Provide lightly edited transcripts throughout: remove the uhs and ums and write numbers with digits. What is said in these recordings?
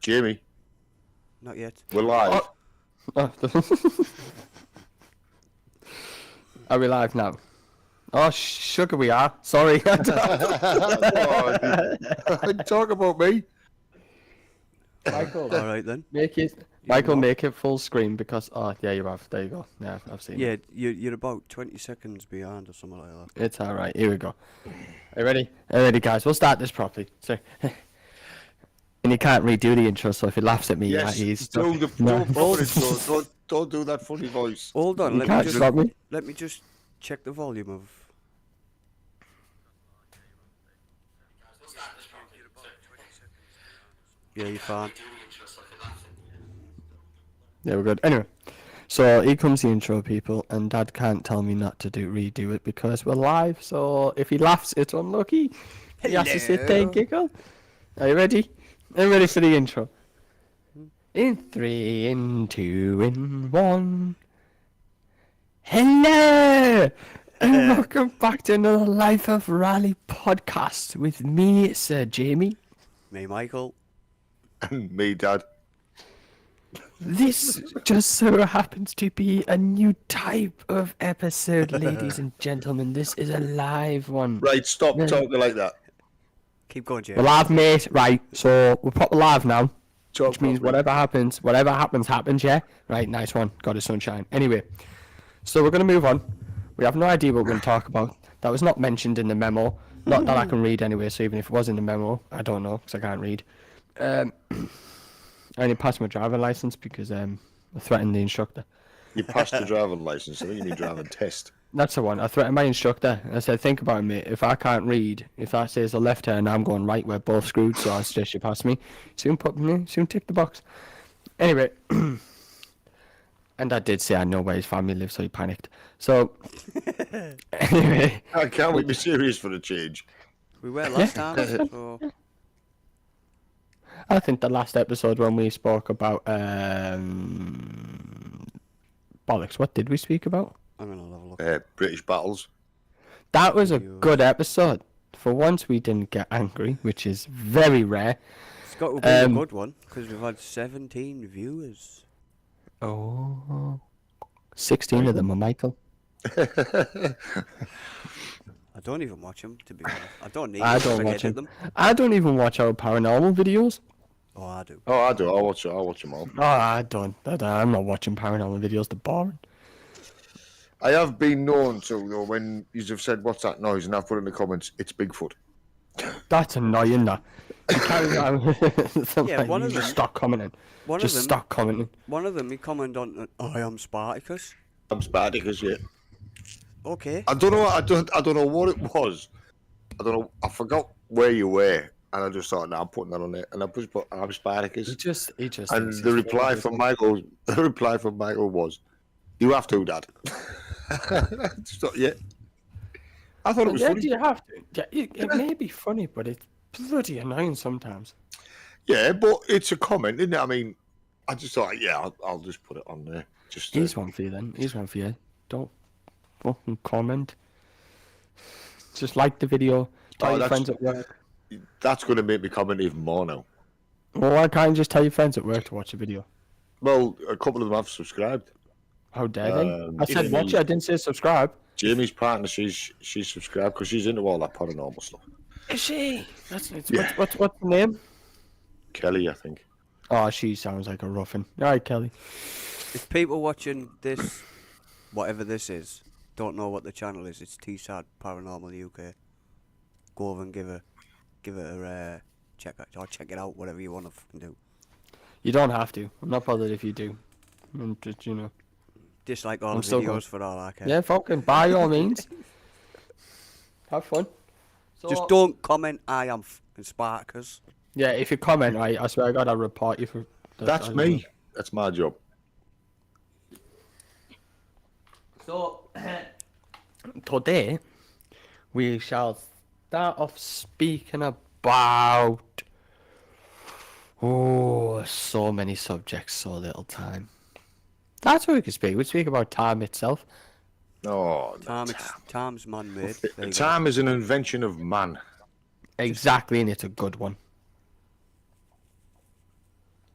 Jamie, Not yet. we're live. Oh. Are we live now? Oh, sugar, we are. Sorry. Talk about me. Michael, All right then. make it. Michael, know. make it full screen because yeah, you have. There you go. Yeah, I've seen Yeah, it. you're about 20 seconds behind or something like that. It's all right. Here we go. Are you ready? Are you ready, guys? We'll start this properly. So, and you can't redo the intro, so if he laughs at me, Yes, he's do the No. don't do that funny voice. Hold on, You let can't stop me. me just check the volume of. Yeah, you're fine. Yeah, we're good. Anyway, so here comes the intro, people, and Dad can't tell me not to redo it because we're live. So if he laughs, it's unlucky. He has to sit there and giggle. Are you ready? I'm ready for the intro. In 3, in 2, in 1. Hello, and welcome back to another Life of Rally podcast with me, Sir Jamie. Me, Michael. And me, Dad. This just so happens to be a new type of episode, ladies and gentlemen. This is a live one. Right, stop Yeah. talking like that. Keep going, We're Jamie. live, mate. Right, so we're proper live now, Talk which means properly. whatever happens, yeah? Right, nice one. Got his sunshine. Anyway, so we're going to move on. We have no idea what we're going to talk about. That was not mentioned in the memo. Not that I can read anyway, so even if it was in the memo, I don't know, because I can't read. I only passed my driving license because I threatened the instructor. You passed the driving license. I think you need driving test. That's the one. I threatened my instructor. I said, think about it, mate. If I can't read, if that says a left turn, I'm going right. We're both screwed, so I suggest you pass me. Soon tick the box. Anyway, and I did say I know where his family lives, so he panicked. So, anyway, Can't we be serious for a change? We were last time, so I think the last episode when we spoke about bollocks, what did we speak about? I'm gonna have a look. British battles. That was a good episode. For once, we didn't get angry, which is very rare. It's got to be a good one because we've had 17 viewers. Oh, 16 of them are Michael. I don't even watch them, to be honest. I don't need I them don't to watch edit them. them. I don't even watch our paranormal videos. Oh, I do. Oh, I do. I'll watch them all. Oh, I don't. I'm not watching paranormal videos. They're boring. I have been known to, though, when you have said, "What's that noise?" and I've put in the comments, "It's Bigfoot." That's annoying, that. You carry on. Yeah, one you of just them- stop commenting. One Just of them, stop commenting. one of them, he commented on, "I am Spartacus." I'm Spartacus, yeah. Okay. I don't know. I don't know what it was. I don't know. I forgot where you were, and I just thought, "No, I'm putting that on there." And I just put, "I'm Spartacus." He just. And thinks the he's reply funny, from doesn't Michael was, "You have to, Dad." Just thought, yeah. I thought it he? was Yeah, funny. do you have to? Yeah, it may be funny, but it's bloody annoying sometimes. Yeah, but it's a comment, isn't it? I mean, I just thought, yeah, I'll just put it on there. Just Here's one for you then. Here's one for you. Don't fucking comment. Just like the video. Tell your that's- friends at work. that's going to make me comment even more now. Well, why can't you just tell your friends at work to watch the video? Well, a couple of them have subscribed. How dare they? I said Jamie- watch it, I didn't say subscribe. Jamie's partner, she's subscribed because she's into all that paranormal stuff. Is she? It's, Yeah. what's the name? Kelly, I think. Oh, she sounds like a ruffin. Alright, Kelly. If people watching this, whatever this is, don't know what the channel is, it's TSAD Paranormal UK. Go over and give it a check or check it out, whatever you want to fucking do. You don't have to. I'm not bothered if you do. I'm just, Dislike all I'm the still videos going. for all I care. Yeah, fucking by all means. Have fun. So, Just don't comment, "I am fucking Spartacus." Yeah, if you comment, right, I swear I gotta report you for. That's me. That's my job. So, today, we shall start off speaking about. Oh, so many subjects, so little time. That's what we could speak. We speak about time itself. Oh, Time's man-made. There you go. time is an invention of man. Exactly, and it's a good one.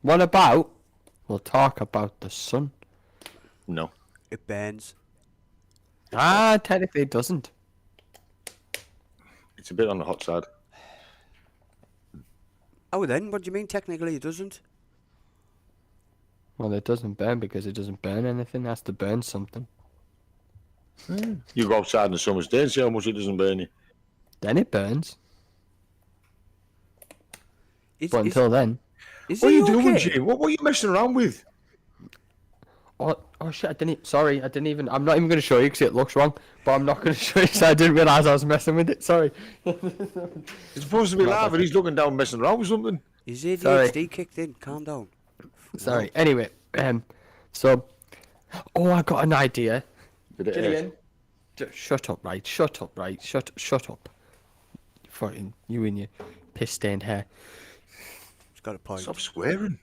What about? We'll talk about the sun. No. It burns. Technically it doesn't. It's a bit on the hot side. Oh, then, what do you mean technically it doesn't? Well, it doesn't burn because it doesn't burn anything. It has to burn something. You go outside in the summer's day and see how much it doesn't burn you. Then it burns. Is, But is, until then... is What are he you doing, okay? Jim? What are you messing around with? Oh shit, sorry, I didn't even... I'm not even going to show you because it looks wrong. But I'm not going to show you because I didn't realise I was messing with it. Sorry. It's supposed to be live and he's looking down messing around with something. His ADHD Sorry. kicked in. Calm down. Sorry. Anyway, so... Oh, I got an idea. Did it Gillian, shut up, right? Shut up. Fucking you and your piss-stained hair. He's got a point. Stop swearing.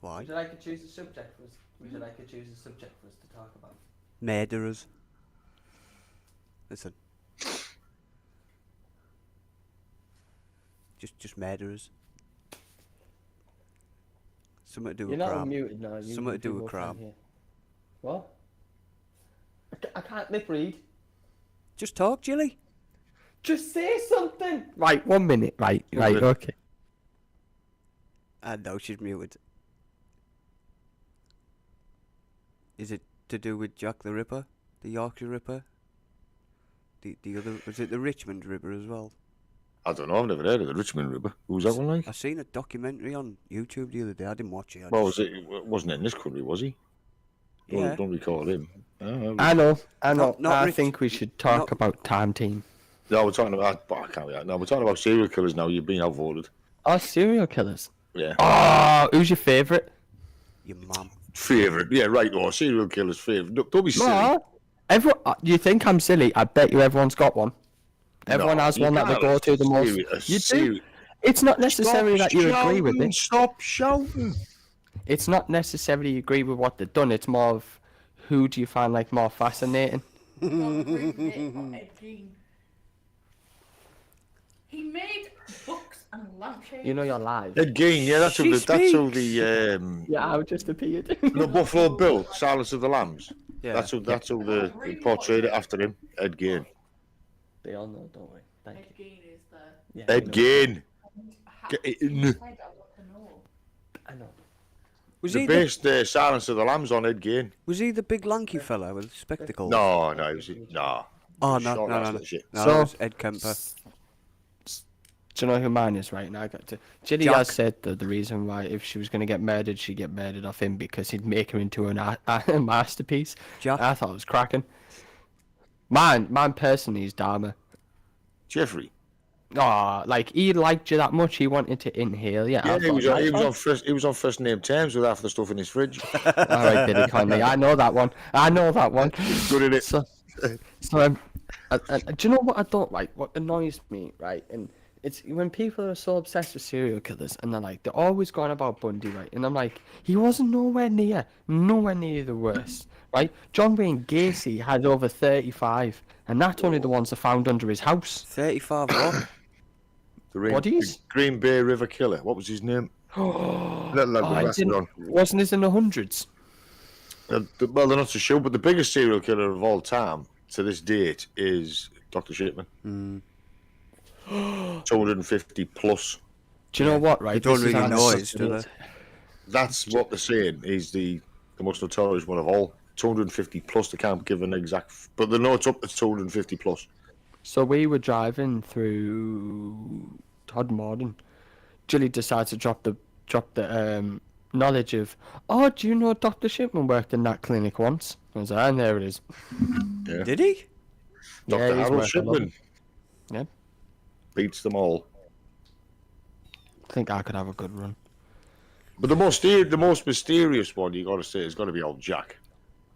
Why? Would you like to choose a subject for us? Would you like to choose a subject for us to talk about? Murderers. Listen. Just murderers. Something to do You're with not crime. muted now. Something to do with crime. What? I can't lip read. Just talk, Jilly. Just say something. Right, 1 minute. Right, minute. okay. I know she's muted. Is it to do with Jack the Ripper? The Yorkshire Ripper? The other... Was it the Richmond Ripper as well? I don't know, I've never heard of the Richmond Ripper. Who's that one like? I seen a documentary on YouTube the other day. I didn't watch it. Well, wasn't in this country, was he? Yeah. Don't recall him. I know. Not I Rich- think we should talk not- about Time Team. No, we're talking about... I can't be that. No, we're talking about serial killers now. You've been outvoted. Oh, serial killers. Yeah. Oh, who's your favourite? Your mum. Favourite. Yeah, right. Or serial killer's favourite. Don't be silly. No. Everyone, you think I'm silly? I bet you everyone's got one. Everyone No, has you one that they can't. go to the most. You do. It's not necessarily that you agree with it. Stop shouting. It's not necessarily you agree with what they've done. It's more of who do you find like more fascinating. Ed Gein. He made books and lampshades. You know you're live. Ed Gein, yeah, that's She who speaks. the Yeah, I just appeared. the Buffalo Bill, Silence of the Lambs. Yeah. That's who they portrayed it after him, Ed Gein. They all know, don't we? Thank Ed you. Gein is the. Yeah, Ed Gein. Get it in. I'd like to know. I know. Was They he based Silence of the Lambs on Ed Gein. was he the big lanky fella with spectacles? No, he was no. Oh He was no, short, no, that's no, no. the shit. No, So- that was Ed Kemper. Do you know who mine is right now? I got to. Ginny Jack. has said that the reason why if she was going to get murdered, she'd get murdered off him because he'd make her into a masterpiece. Jack. I thought it was cracking. Mine personally is Dharma. Jeffrey. Oh, like he liked you that much, he wanted to inhale. Yeah, Yeah, I he was, thought, he was on first name terms with half the stuff in his fridge. All right, Billy Conley. I know that one. Good at it. So do you know what I don't like? What annoys me, right? And it's when people are so obsessed with serial killers and they're always going about Bundy, right? And I'm like, he wasn't nowhere near the worst, right? John Wayne Gacy had over 35, and that's only the ones that found under his house. 35 what? Bodies? The Green Bay River Killer. What was his name? Let Oh, I that's didn't- on. wasn't it in the hundreds? Well, they're not so sure, but the biggest serial killer of all time to this date is Dr. Shipman. 250 plus. Do you know what, right? They don't This is really how know this it, do is. they? That's what they're saying. He's the most notorious one of all. 250 plus. They can't give an exact, but they know it's up to 250 plus. So we were driving through Todmorden. Julie decided to drop the knowledge of, oh, do you know Dr. Shipman worked in that clinic once? I was like, and there it is. Yeah. Did he? Dr. he's Harold worth a lot. Shipman Yeah, beats them all. I think I could have a good run. But the most mysterious one you got to say has got to be old Jack.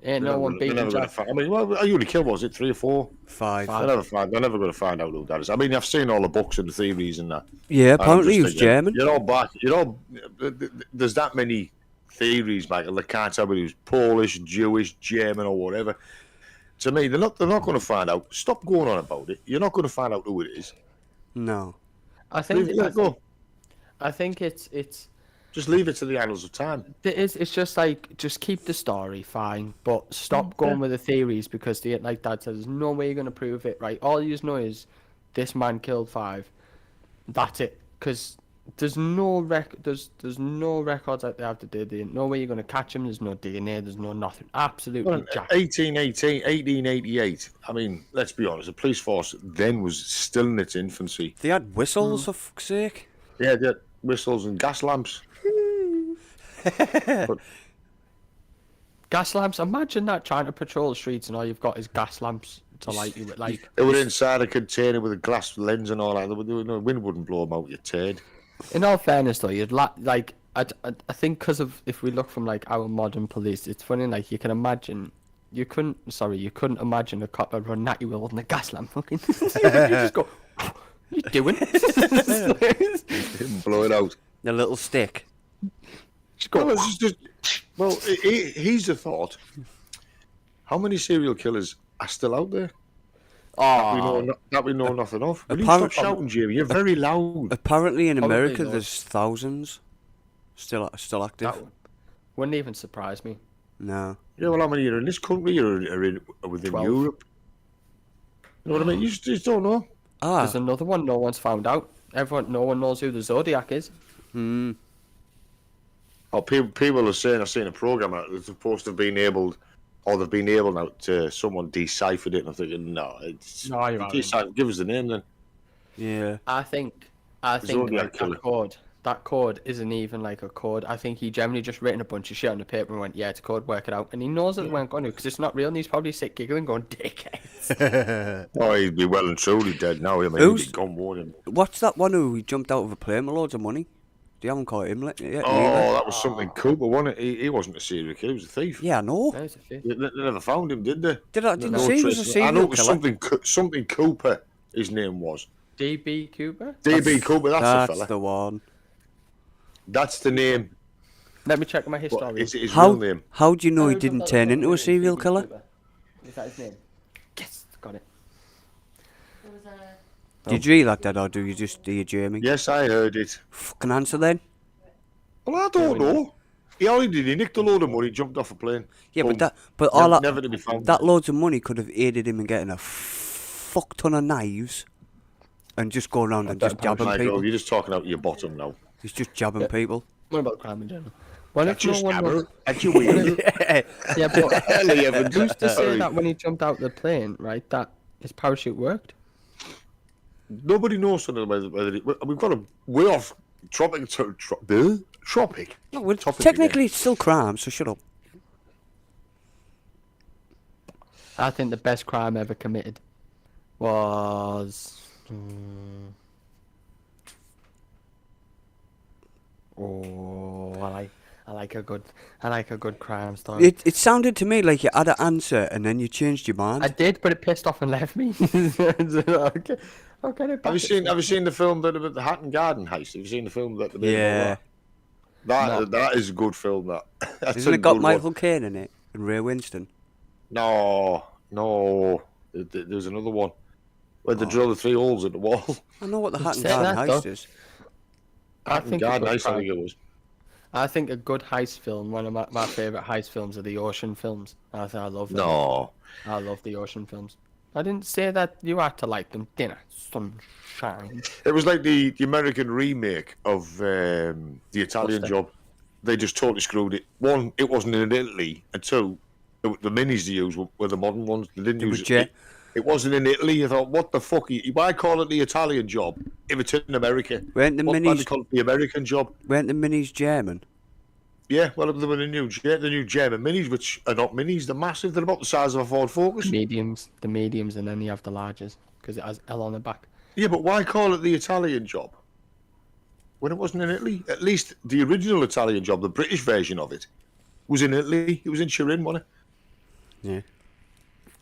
Ain't no one They're beating never gonna Jack. find, I mean, well, how you killed was it 3 or 4? 5. Five. They're never going to find out who that is. I mean, I've seen all the books and the theories and that. Yeah, I'm apparently just he was thinking, German. You're all back. You're all. There's that many theories, Michael. They can't tell me who's Polish, Jewish, German, or whatever. To me, they're not going to find out. Stop going on about it. You're not going to find out who it is. No. I think Let it go. I think it's Just leave it to the annals of time. It's just like, just keep the story, fine, but stop going with the theories because, like Dad said, there's no way you're going to prove it, right? All you know is this man killed 5. That's it. Because there's no there's no records out there after the day. No way you're going to catch him. There's no DNA. There's no nothing. Absolutely Well, jack. 1888. I mean, let's be honest. The police force then was still in its infancy. They had whistles, for fuck's sake. Yeah, they had whistles and gas lamps. Gas lamps. Imagine that, trying to patrol the streets and all you've got is gas lamps to light you with, like. They were inside a container with a glass lens and all that. The wind wouldn't blow them out, you turd. In all fairness, though, you'd like. I think because of, if we look from like our modern police, it's funny. Like you can imagine, you couldn't imagine a cop running at you with holding a gas lamp. Fucking, you just go. What you doing? Didn't blow it out. The little stick. Just go. Well, here's the thought. How many serial killers are still out there? That we know nothing of. Will you stop shouting, Jamie? You're very loud. Apparently in Probably America not. there's thousands still active. That wouldn't even surprise me. No. Yeah, well, how many are in this country or are within 12. Europe? You know what I mean? You just don't know. There's another one no one's found out. No one knows who the Zodiac is. Oh, people are saying, I've seen a program out that's supposed to have been able, or they've been able now to, someone deciphered it, and I'm thinking, no, it's... No, you're right. Give us the name then. Yeah. I think Zodiac like, killer. that code isn't even like a code. I think he generally just written a bunch of shit on the paper and went, yeah, it's a code, work it out. And he knows that they weren't going to, because it's not real, and he's probably sick giggling going, dickheads. Oh, he'd be well and truly dead now. I mean, Who's- he'd be gone warning. What's that one who jumped out of a plane with loads of money? They haven't caught him yet. Oh, that was something Cooper, wasn't it? He wasn't a serial killer, he was a thief. Yeah, I know. There's a few. They never found him, did they? Didn't No see he was a trace. I serial know it was killer. something Cooper, his name was. DB Cooper? DB Cooper, that's the That's fella. the one. That's the name. Let me check my But history. is it his How real name? how do you know he Oh, didn't jumped out turn the into a plane. serial DB killer? Cooper. Is that his name? Yes, got it. There was a Did you read like that, or do you Jamie? Yes, I heard it. Fucking answer then. Well, I don't know. He only did. He nicked a load of money, jumped off a plane. Yeah, Boom. but all that never to be found. that loads of money could have aided him in getting a fuck ton of knives, and just go around and just jabbing Michael, people. you're just talking out your bottom now. He's just jabbing people. What about crime in general? Well, if That's your no one was... stabber. That's your weird. Yeah, but Ellie Evans. who's to say Sorry. that when he jumped out the plane, right, that his parachute worked? Nobody knows something about whether we've got a way off tropic. Tropic. No, well, Topic technically it's still crime, so shut up. I think the best crime ever committed was... Oh, I like a good crime story. It sounded to me like you had an answer and then you changed your mind. I did, but it pissed off and left me. Okay, okay. Have you seen the film about the Hatton Garden heist? Have you seen the film that? Yeah. That is a good film. That's Isn't a it got good Michael one. Caine in it and Ray Winston? No. There's another one where they drill the 3 holes in the wall. I know what the Hatton Say Garden that, heist though. is. I Hatton think a Garden good heist, I think crime- it was. I think a good heist film. One of my favorite heist films are the ocean films. I love them. No. I love the ocean films. I didn't say that you had to like them. Dinner, sunshine. It was like the American remake of the Italian that? Job. They just totally screwed it. One, it wasn't in Italy, and two, the minis they used were the modern ones. They didn't It was use jet. It wasn't in Italy. I thought, what the fuck? Why call it the Italian Job if it's in America? Weren't the Why do they minis call it the American Job? weren't the minis German? Yeah, well, they were the new German minis, which are not minis. They're massive. They're about the size of a Ford Focus. The mediums, and then you have the larges because it has L on the back. Yeah, but why call it the Italian Job when it wasn't in Italy? At least the original Italian Job, the British version of it, was in Italy. It was in Turin, wasn't it? Yeah.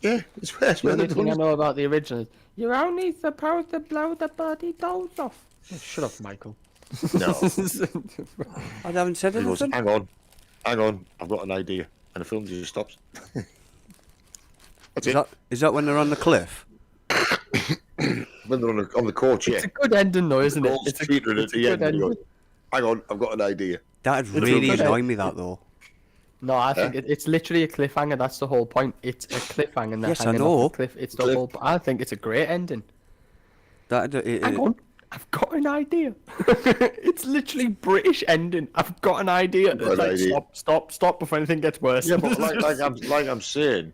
Yeah, it's where The only they've thing I done it. know about the original is you're only supposed to blow the bloody doors off. Oh, shut up, Michael. No. I haven't said He goes, anything. hang on, I've got an idea. And the film just stops. That's Is it. that when they're on the cliff? When they're on the coach, yeah. It's a good ending, though, isn't it? Gold's It's a teetering at it's a the good end. And he ending. goes, hang on, I've got an idea. That'd It's really good, annoy me, that though. No, I think it's literally a cliffhanger. That's the whole point. It's a cliffhanger. And they're Yes, I hanging know. off the cliff. It's the Cliff. whole. I think it's a great ending. Hang on, I've got an idea. It's literally British ending. I've got an idea. Got an It's like, idea. stop before anything gets worse. Yeah, but like I'm saying,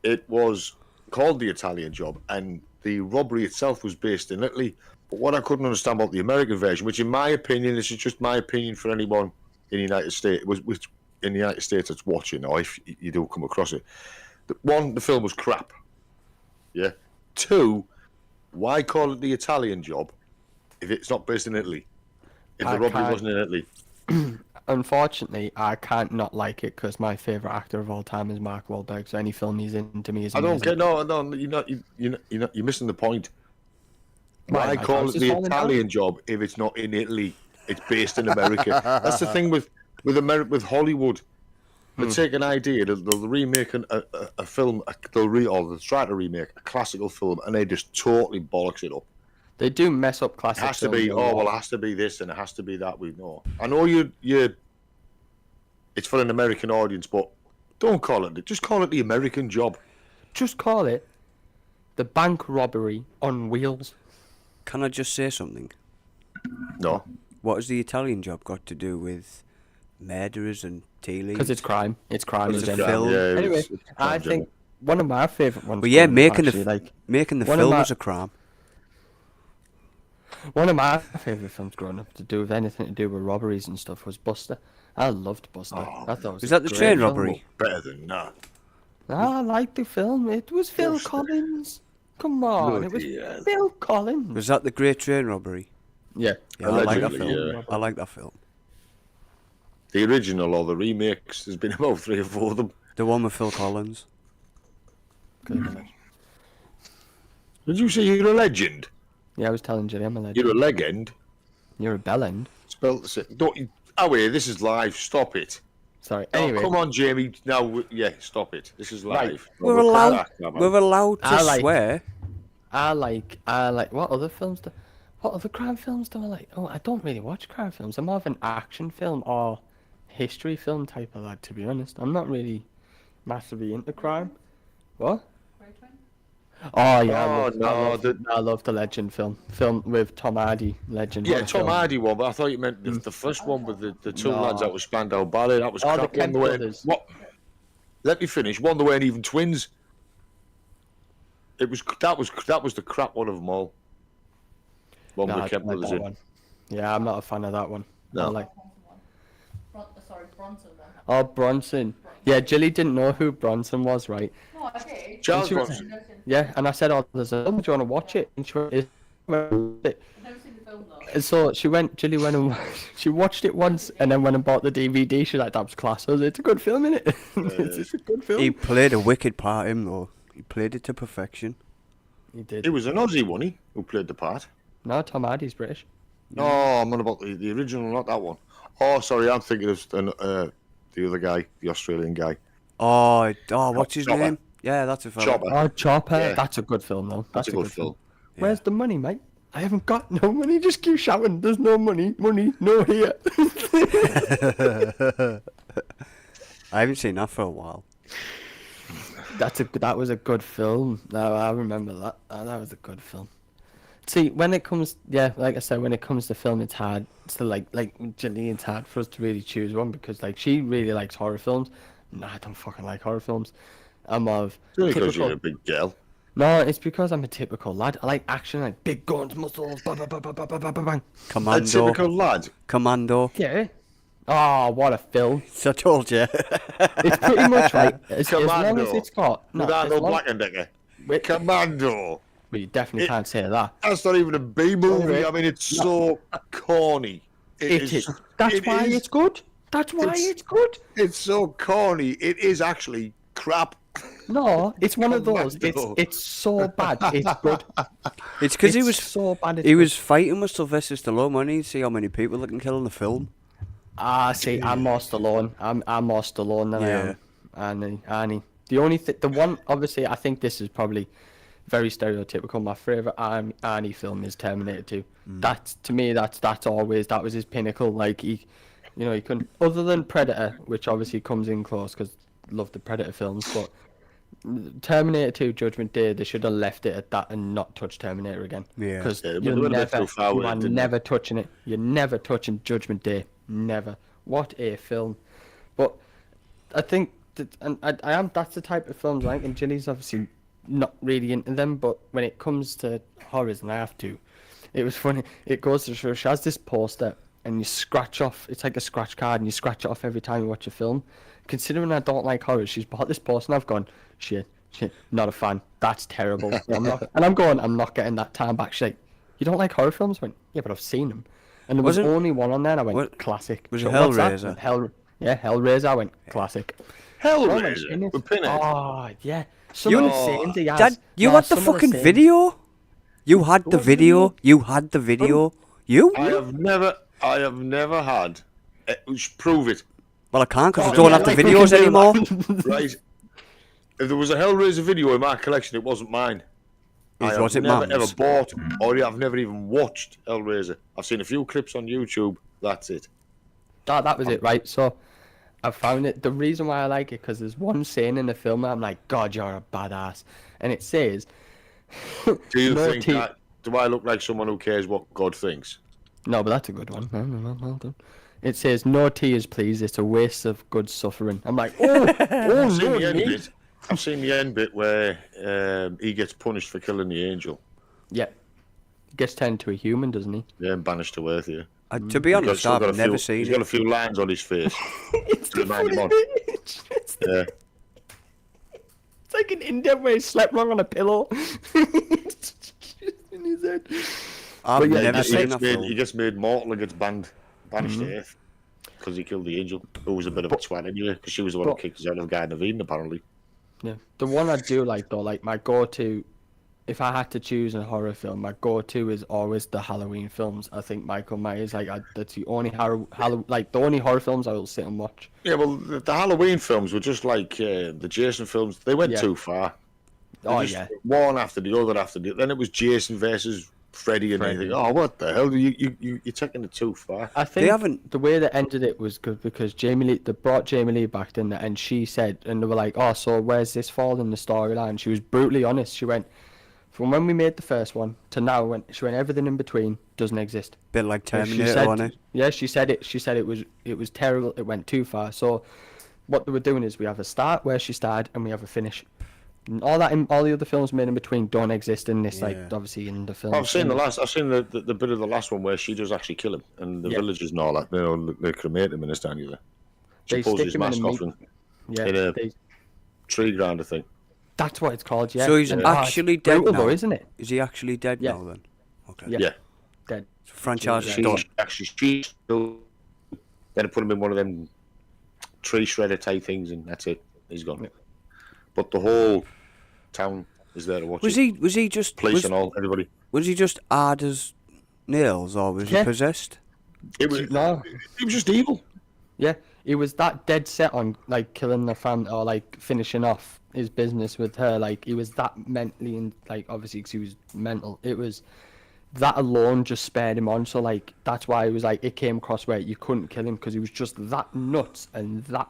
it was called The Italian Job, and the robbery itself was based in Italy. But what I couldn't understand about the American version, which in my opinion, this is just my opinion for anyone in the United States, which in the United States that's watching, or if you do come across it. One, the film was crap. Yeah. Two, why call it The Italian Job if it's not based in Italy? If I the robbery can't- wasn't in Italy. Unfortunately, I can't not like it because my favorite actor of all time is Mark Wahlberg. So any film he's in to me is I don't amazing. get no. You're missing the point. Why? Why My call house it is The falling down? Italian Job if it's not in Italy? It's based in America. That's the thing with Hollywood. They take an idea, they'll remake a film, they'll try to remake a classical film, and they just totally bollocks it up. They do mess up classic. It has to films be, a oh lot. well, it has to be this and it has to be that. We know. I know it's for an American audience, but don't call it. Just call it The American Job. Just call it the bank robbery on wheels. Can I just say something? No, What has the Italian Job got to do with murderers and tea leaves? Because it's crime. It's crime. It's in a general. film. Yeah, it's- Anyway, it's I crime think one of my favourite ones. But yeah, growing up, making actually, making the one of film my- was a crime. one of my favourite films growing up to do with anything to do with robberies and stuff was Buster. I loved Buster. I thought it was Is a that the great train film. robbery? better than that. I liked the film. It was Phil Buster. Collins. Come on, it was Bloody hell. Phil Collins. Was that the Great Train Robbery? Yeah. Yeah, I like that Allegedly, film. yeah. I like that film. The original or the remakes, there's been about 3 or 4 of them. The one with Phil Collins. Did you say you're a legend? Yeah, I was telling Jilly I'm a legend. You're a legend. You're a bellend. Spelled the same. Don't you? Oh, wait, this is live. Stop it. Sorry. Oh, Anyway, come on, Jamie. No, yeah, stop it. This is Right. live. We're No, allowed. can't act, man. We're allowed to I like- swear. I like. What other films do? What other crime films do I like? Oh, I don't really watch crime films. I'm more of an action film or history film type of lad, to be honest. I'm not really massively into crime. What? Grey Twin? Oh yeah, Oh, I love the Legend film. Film with Tom Hardy, Legend. Yeah, what a Tom film. Hardy one, but I thought you meant the first one with the 2 No. lads that was Spandau Ballet. That was Oh, the crap. Kemp One they weren't- brothers. What? Let me finish. One, they weren't even twins. That was the crap one of them all. One No, I with don't Kemp like brothers that in. one. Yeah, I'm not a fan of that one. No. I like. Bronson then. Oh, Bronson. Yeah, Jilly didn't know who Bronson was, right? No, I did. Charles She was- Bronson. Yeah, and I said, "Oh, there's a film. Do you want to watch it?" And she went, "Is it?" I've never seen the film though. And so Jilly went and she watched it once, and then went and bought the DVD. She's like, "That was class. I was like, it's a good film, innit? It's a good film." He played a wicked part, him though. He played it to perfection. He did. It was an Aussie, wasn't he, who played the part? No, Tom Hardy's British. No, I'm on about the original, not that one. Oh, sorry, I'm thinking of the other guy, the Australian guy. Oh, what's his Chopper. name? Yeah, that's a fella. Chopper. Oh, Chopper. Yeah. That's a good film, though. That's a good film. Where's the money, mate? I haven't got no money. Just keep shouting. There's no money. Money, no here. I haven't seen that for a while. That was a good film. No, I remember that. That was a good film. See, when it comes, yeah, like I said, when it comes to film, it's hard. So like Jillian, it's hard for us to really choose one because like she really likes horror films. No, I don't fucking like horror films. I'm of It's only because typical. you're a big girl. No, it's because I'm a typical lad. I like action, like big guns, muscles, bang, bang, bang, bang, bang, bang, bang, bang. A Commando. typical lad. Commando. Yeah. Oh, what a film! I told you. It's pretty much right. As long as Commando. it's got With as Arnold long- Black and Decker. Wait. Commando. Well, you definitely It- can't say that. That's not even a B movie. Anyway, I mean, it's so corny. It is. That's why is- it's good. That's why It's- it's good. It's so corny. It is actually crap. No, it's one of those. Commando. It's so bad. It's good. It's because he It's was so bad. It's he good. was fighting with Sylvester Stallone, wasn't he? See how many people they can kill in the film. Ah, see, I'm more Stallone. I'm more Stallone than I am Arnie. The only the one, obviously, I think this is probably very stereotypical. My favorite Arnie film is Terminator 2. That's to me, that was his pinnacle. Like You know, you couldn't. Other than Predator, which obviously comes in close because love the Predator films, but Terminator 2, Judgment Day, they should have left it at that and not touch Terminator again. Yeah. Because Yeah, they you're went a bit never, too far you with it, are didn't they? never touching it. You're never touching Judgment Day. Never. What a film. But I think that, and I am, that's the type of films I like, and Ginny's obviously not really into them, but when it comes to horrors, and I have to, it was funny. It goes to show she has this poster, and you scratch off. It's like a scratch card, and you scratch it off every time you watch a film. Considering I don't like horror, she's bought this poster, and I've gone, shit, not a fan. That's terrible. I'm not, and I'm not getting that time back. She's like, you don't like horror films? I went, yeah, but I've seen them. And there was Wasn't- only one on there, and I went, was- classic. was it So, what's that? Hellraiser? Yeah, Hellraiser. I went, classic. Hellraiser with Pinhead. Oh, yeah. Some of the scenes he has. Dad, you no, had the some of fucking scenes- video. You had the What video. You had the video. You? I have never had. Prove it, Well, I can't because Oh, I don't yeah, have the like we videos can do anymore. that. right? If there was a Hellraiser video in my collection, it wasn't mine. I Was have it never Mum's? ever bought, or I've never even watched Hellraiser. I've seen a few clips on YouTube. That's it. That was it, right? So I found it. The reason why I like it because there's one scene in the film that I'm like, God, you're a badass, and it says, Do you No think tea- that? Do I look like someone who cares what God thinks? no, but that's a good one. Well done. It says, no tears, please. It's a waste of good suffering. I'm like, oh, I've seen no, the end mate. bit. I've seen the end bit where he gets punished for killing the angel. Yeah, gets turned to a human, doesn't he? Yeah, and banished to Earth. Yeah. To be honest, Still got a I've never few- seen He's got a it. few lines on his face. It's To remind him on. It's Yeah. like an Indian where he slept wrong on a pillow. In his head. I've But yeah, never I He seen gets that made, film. he gets made mortal and gets banished to Earth because he killed the angel, who was a bit of a twat anyway, because she was the one who but- kicked us out of Garden of Eden, apparently. Yeah, the one I do like though, like my go-to, if I had to choose a horror film, my go-to is always the Halloween films. I think Michael Myers, that's the only like the only horror films I will sit and watch. Yeah, well, the Halloween films were just like the Jason films. They went Yeah. too far. They Oh just- yeah, One after the other after the. Then it was Jason versus Freddy, and Freddy. you think, oh, what the hell? You're taking it too far. I think haven't- the way they ended it was good because they brought Jamie Lee back in there, and she said, and they were like, oh, so where's this fall in the storyline? She was brutally honest. She went, from when we made the first one to now, she went everything in between doesn't exist. Bit like She Terminator, said- wasn't it? Yeah, she said it. She said it was terrible. It went too far. So, what they were doing is we have a start where she started, and we have a finish. And all the other films made in between don't exist in this. Like Yeah. obviously in the film. I've seen the bit of the last one where she does actually kill him, and the Yeah. villagers and all that. You know, they cremate him in this down here. She They pulls stick his him in a mask off meat- and Yeah, in a- they- tree ground, I think. that's what it's called. Yeah. So he's And, actually it's dead brutal now? though, isn't it? Is he actually dead Yeah. now then? Okay. Yeah. Yeah. Dead. Franchise is Yeah. She done. actually still. Then I put him in one of them tree shredder type things, and that's it. He's gone. Yeah. But the whole town is there to watch Was it. he just Police was, and all, everybody. was he just hard as nails or was Yeah. he possessed? It was. No. He was just evil. Yeah, he was that dead set on like killing the family or like finishing off his business with her. Like he was that mentally and like obviously because he was mental. It was that alone just spared him on. So like that's why it was like it came across where you couldn't kill him because he was just that nuts and that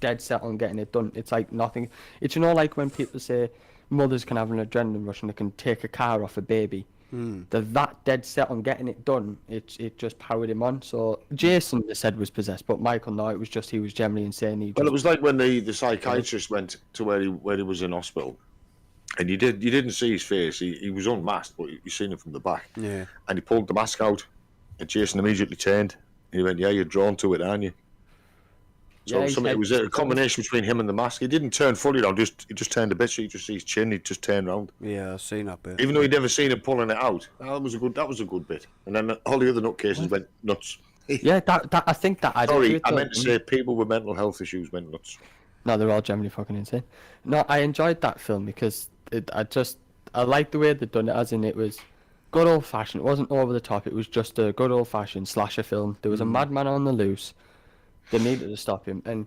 dead set on getting it done. It's like nothing. It's like when people say mothers can have an adrenaline rush and they can take a car off a baby. They're that dead set on getting it done. It just powered him on. So Jason, they said, was possessed, but Michael, no, it was just he was generally insane. He Well, it just, was like when the psychiatrist went to where he was in hospital, and you didn't see his face. He was unmasked, but you seen him from the back. Yeah. And he pulled the mask out, and Jason immediately turned. And he went, "Yeah, you're drawn to it, aren't you?" So Yeah, he it said- was a combination between him and the mask. He didn't turn fully around; he just turned a bit. So you just see his chin. He just turned around, Yeah, I've seen that bit. even though he'd never seen him pulling it out. That was a good bit. And then all the other nutcases went nuts. yeah, that I think that added to Sorry, it. I though. meant to say people with mental health issues went nuts. No, they're all generally fucking insane. No, I enjoyed that film because I liked the way they'd done it, as in it was good old fashioned. It wasn't over the top. It was just a good old fashioned slasher film. There was a madman on the loose. They needed to stop him, and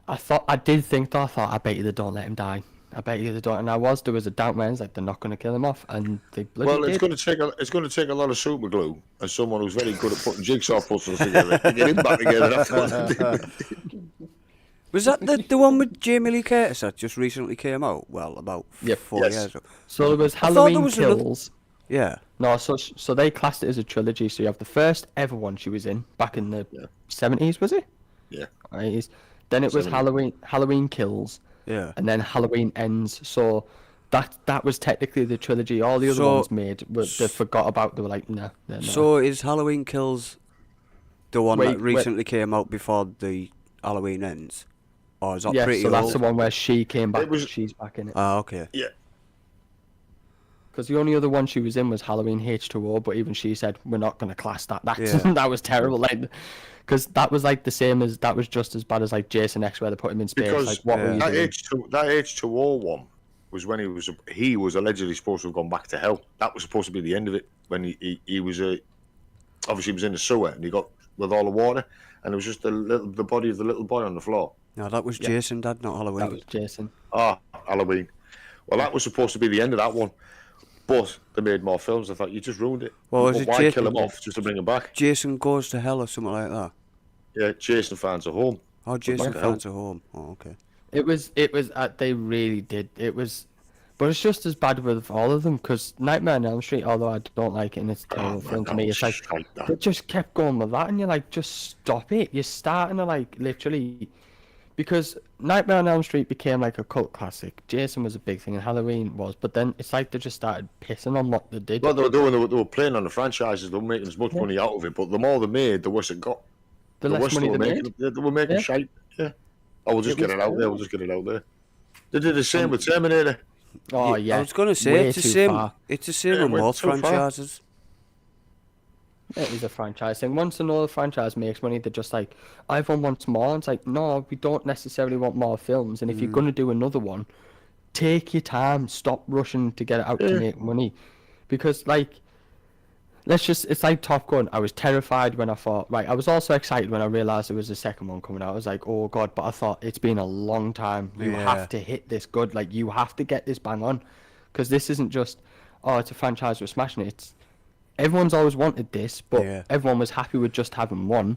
I thought I bet you they don't let him die. I bet you they don't. And there was a doubt when it's like they're not going to kill him off, and they bloody Well, did. it's going to take a lot of super glue and someone who's very good at putting jigsaw puzzles together to get him back together after what they did. Was that the one with Jamie Lee Curtis that just recently came out? Well, about Yep. 4 Yes. years ago. So there was I thought there Halloween was another- Kills. Yeah. No, so they classed it as a trilogy. So you have the first ever one she was in back in the Yeah. 70s, was it? Yeah. 80s. Then it was 70s. Halloween Kills, Yeah. and then Halloween Ends. So that was technically the trilogy. All the other So- ones made, they forgot about. They were like, nah, they're not. So is Halloween Kills the one Wait, that recently came out before the Halloween Ends? Or is that yeah, pretty so that's old? the one where she came back. was- She's back in it. Ah, okay. Yeah. Because the only other one she was in was Halloween H2O, but even she said we're not going to class that. That's Yeah. that was terrible. Like, because that was like the same as that was just as bad as like Jason X, where they put him in space. Because like, what were you that doing? H2O one was when he was allegedly supposed to have gone back to hell. That was supposed to be the end of it. When he was obviously he was in the sewer and he got with all the water, and it was just the body of the little boy on the floor. No, that was Yeah. Jason, Dad, not Halloween. That was Jason. Ah, Halloween. Well, that was supposed to be the end of that one, but they made more films. I thought you just ruined it. Well, was Why it kill Jason? him off just to bring him back? Jason Goes to Hell or something like that. Yeah, Jason finds a home. Oh, Jason the hell? Finds a Home. Oh, okay. It was. They really did. It was. But it's just as bad with all of them because Nightmare on Elm Street, although I don't like it and it's a terrible film to me, it's like they just kept going with that, and you're like, just stop it. You're starting to like literally, because Nightmare on Elm Street became like a cult classic. Jason was a big thing, and Halloween was, but then it's like they just started pissing on what they did. What they were doing, they were playing on the franchises. They were making as much money out of it, but the more they made, the worse it got. The less worse money they were made. making. They were making Yeah. shite. Yeah. Oh, we'll just It get was it out there. We'll just get it out there. They did the same with Terminator. Oh yeah. I was gonna say way it's the too same. far. It's the same Yeah, it with went most too far. franchises. It is a franchise thing. Once another franchise makes money, they're just like, everyone wants more. It's like, no, we don't necessarily want more films. And if you're going to do another one, take your time. Stop rushing to get it out to Yeah. make money. Because, like, it's like Top Gun. I was terrified when I thought, right, I was also excited when I realised there was a second one coming out. I was like, oh, God, but I thought, it's been a long time. You Yeah. have to hit this good. Like, you have to get this bang on. Because this isn't just, oh, it's a franchise, we're smashing it. It's, everyone's always wanted this, but Yeah. everyone was happy with just having one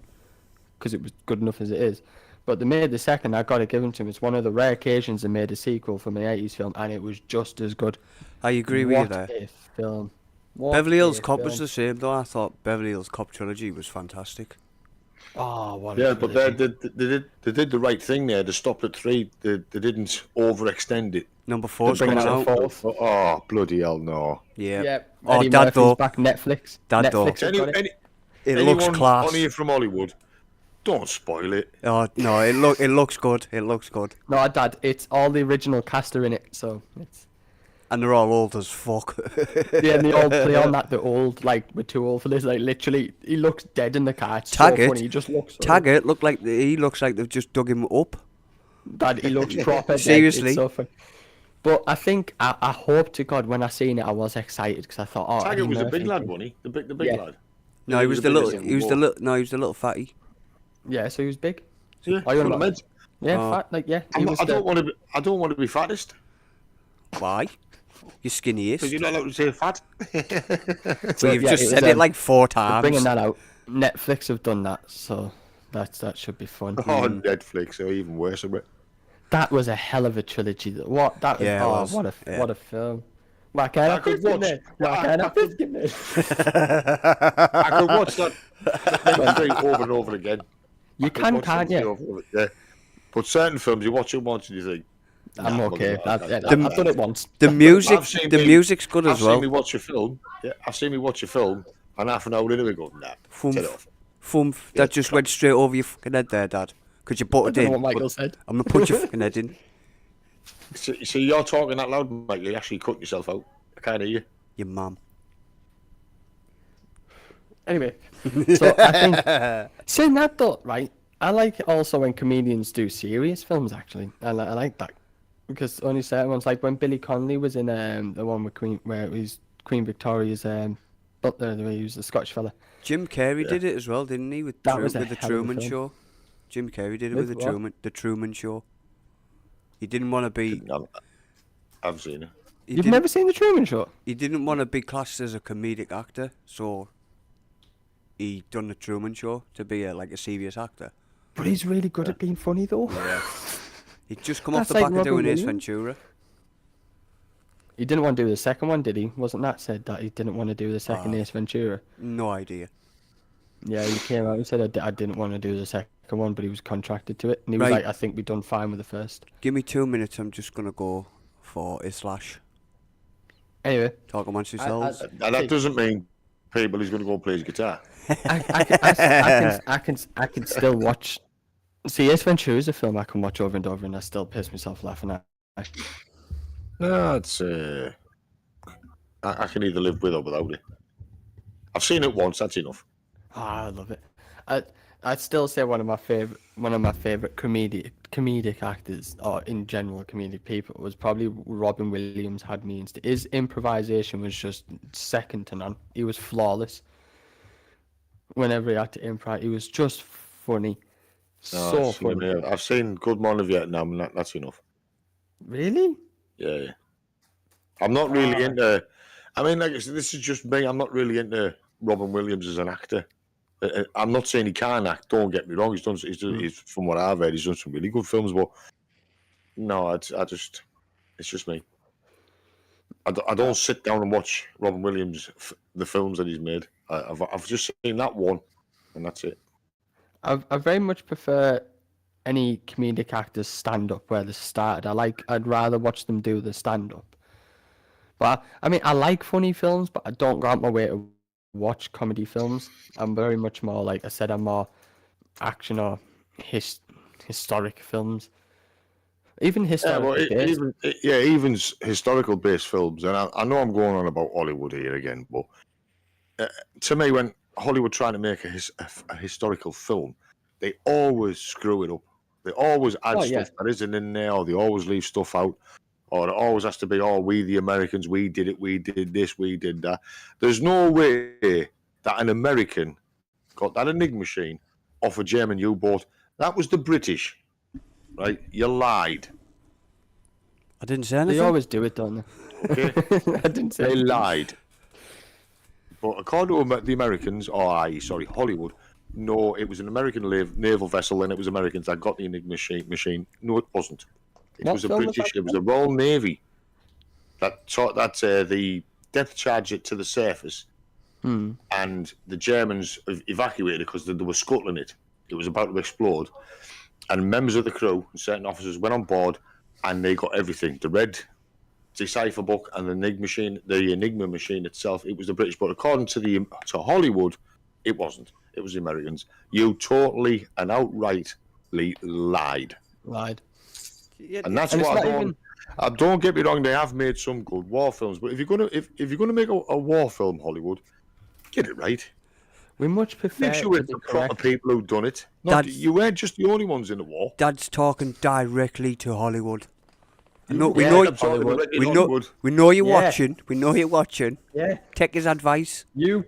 because it was good enough as it is. But they made the second. I got to give them to them. It's one of the rare occasions they made a sequel from an 80s film, and it was just as good. I agree with you What there. a film! What Beverly Hills a Cop film. was the same though. I thought Beverly Hills Cop trilogy was fantastic. Oh, what a Yeah, but trilogy. they did the right thing there. They stopped at 3. They didn't overextend it. Number 4's bring coming it out. to 4th. Oh, bloody hell, no. Yeah. Yeah. Oh, Eddie Dad Murphy's though. back Netflix. Dad though. Netflix have got it. It looks Anyone class. on here from Hollywood, don't spoil it. Oh no, it looks good. It looks good. No, Dad, it's all the original cast are in it, so it's And they're all old as fuck. yeah. And they all play on that. They're old, like we're too old for this. Like literally, he looks dead in the car. It's so Taggart. funny. He just looks. Taggart he looks like they've just dug him up. Dad, he looks proper. dead. Seriously? It's so funny. But I think I hope to God when I seen it, I was excited because I thought, oh, Taggart Eddie was a Murphy. big lad, wasn't he? The big Yeah. lad. No, he was the biggest little. in He was the war. little. No, he was the little fatty. Yeah, so he was big. Yeah, Oh, you're full not- of meds. Yeah, Oh. fat. Like yeah, he was. I don't want to be. I don't want to be fattest. Why? You're skinniest. Because you're not allowed to say fat. So you've yeah, just it said was, it like 4 they're times. bringing that out. Netflix have done that, so that should be fun. On Netflix, or even worse, a bit. That was a hell of a trilogy. What that was? Yeah, it Oh, was. what a Yeah. what a film. Why can't I could piss in watch- there? Why can't I piss in there? I could watch that thing over and over again. You I could can, watch can't something you? over and over- Yeah. But certain films, you watch it once and you think, I'm nah, okay. well, I've that- done it once. The I've seen the me- music's good I've as well. seen me watch a film. Yeah, I've seen me watch a film, and half an hour into it, go, nah, Fum, turn it off. that just went straight over your fucking head there, Dad. Could you I put it don't know what in? Michael said. I'm gonna put your fucking head in. So you're talking that loud, Mike. You're actually cutting yourself out. I can't hear you. Your mum. Anyway, so I think saying that though, right? I like it also when comedians do serious films. Actually, I like that because only certain ones, like when Billy Connolly was in the one with Queen, where he's Queen Victoria's butler, he was the Scottish fella. Jim Carrey did it as well, didn't he? With, That was a with the hell of a Truman film. Show. Jim Carrey did it With with what? the Truman Show. He didn't want to be. No, I've seen it. He You've didn't- never seen The Truman Show? He didn't want to be classed as a comedic actor, so he done the Truman Show to be like a serious actor. But he's really good at being funny, though. He'd just come off That's the like back of Robin doing Ace Williams. Ventura. He didn't want to do the second one, did he? Wasn't that said that he didn't want to do the second Ace Ventura? No idea. Yeah, he came out and said, I didn't want to do the second one, but he was contracted to it. And he was Right. like, I think we've done fine with the first. Give me 2 minutes. I'm just gonna go for a slash. Anyway, Talk amongst yourselves. And that doesn't mean people he's going to go play his guitar. I can still watch. See, Ace Ventura is a film I can watch over and over, and I still piss myself laughing at. No, it's. I can either live with or without it. I've seen it once. That's enough. I love it. I'd still say one of my favorite comedic actors, or in general comedic people, was probably Robin Williams. Had me instant. His improvisation was just second to none. He was flawless. Whenever he had to improv, he was just funny. So funny. I've seen Good Morning Vietnam, and that's enough. Really? Yeah. I'm not really into. I mean, like I said, this is just me. I'm not really into Robin Williams as an actor. I'm not saying he can't act. Don't get me wrong. He's from what I've heard, he's done some really good films. But no, I just, it's just me. I don't sit down and watch Robin Williams the films that he's made. I've just seen that one, and that's it. I very much prefer any comedic actors stand up where they started. I'd rather watch them do the stand up. But I mean, I like funny films, but I don't go out my way to watch comedy films. I'm very much more, like I said, I'm more action or historic films. Even historical even historical based films. And I know I'm going on about Hollywood here again, but to me, when Hollywood trying to make a historical film, they always screw it up. They always add stuff that isn't in there, or they always leave stuff out, or it always has to be, oh, we the Americans, we did it, we did this, we did that. There's no way that an American got that Enigma machine off a German U-boat. That was the British, right? You lied. I didn't say anything. They always do it, don't they? Okay? I didn't say They anything. lied. But according to the Americans, Hollywood, no, it was an American naval vessel, and it was Americans that got the Enigma machine. No, it wasn't. It What was a film was British. that It was the Royal Navy that taught that the depth charge it to the surface, and the Germans evacuated it because they were scuttling it. It was about to explode, and members of the crew and certain officers went on board, and they got everything: the red decipher book and the Enigma machine itself. It was the British, but according to Hollywood, it wasn't. It was the Americans. You totally and outrightly lied. Lied. And that's And it's what not I don't get me wrong. They have made some good war films, but if you're gonna make a war film, Hollywood, get it right. We much prefer Make sure to it's be the proper correct. people who've done it. You weren't just the only ones in the war. Dad's talking directly to Hollywood. We know I'm talking we directly know Hollywood. we know you're Yeah. watching. We know you're watching. Yeah, Take his advice. you.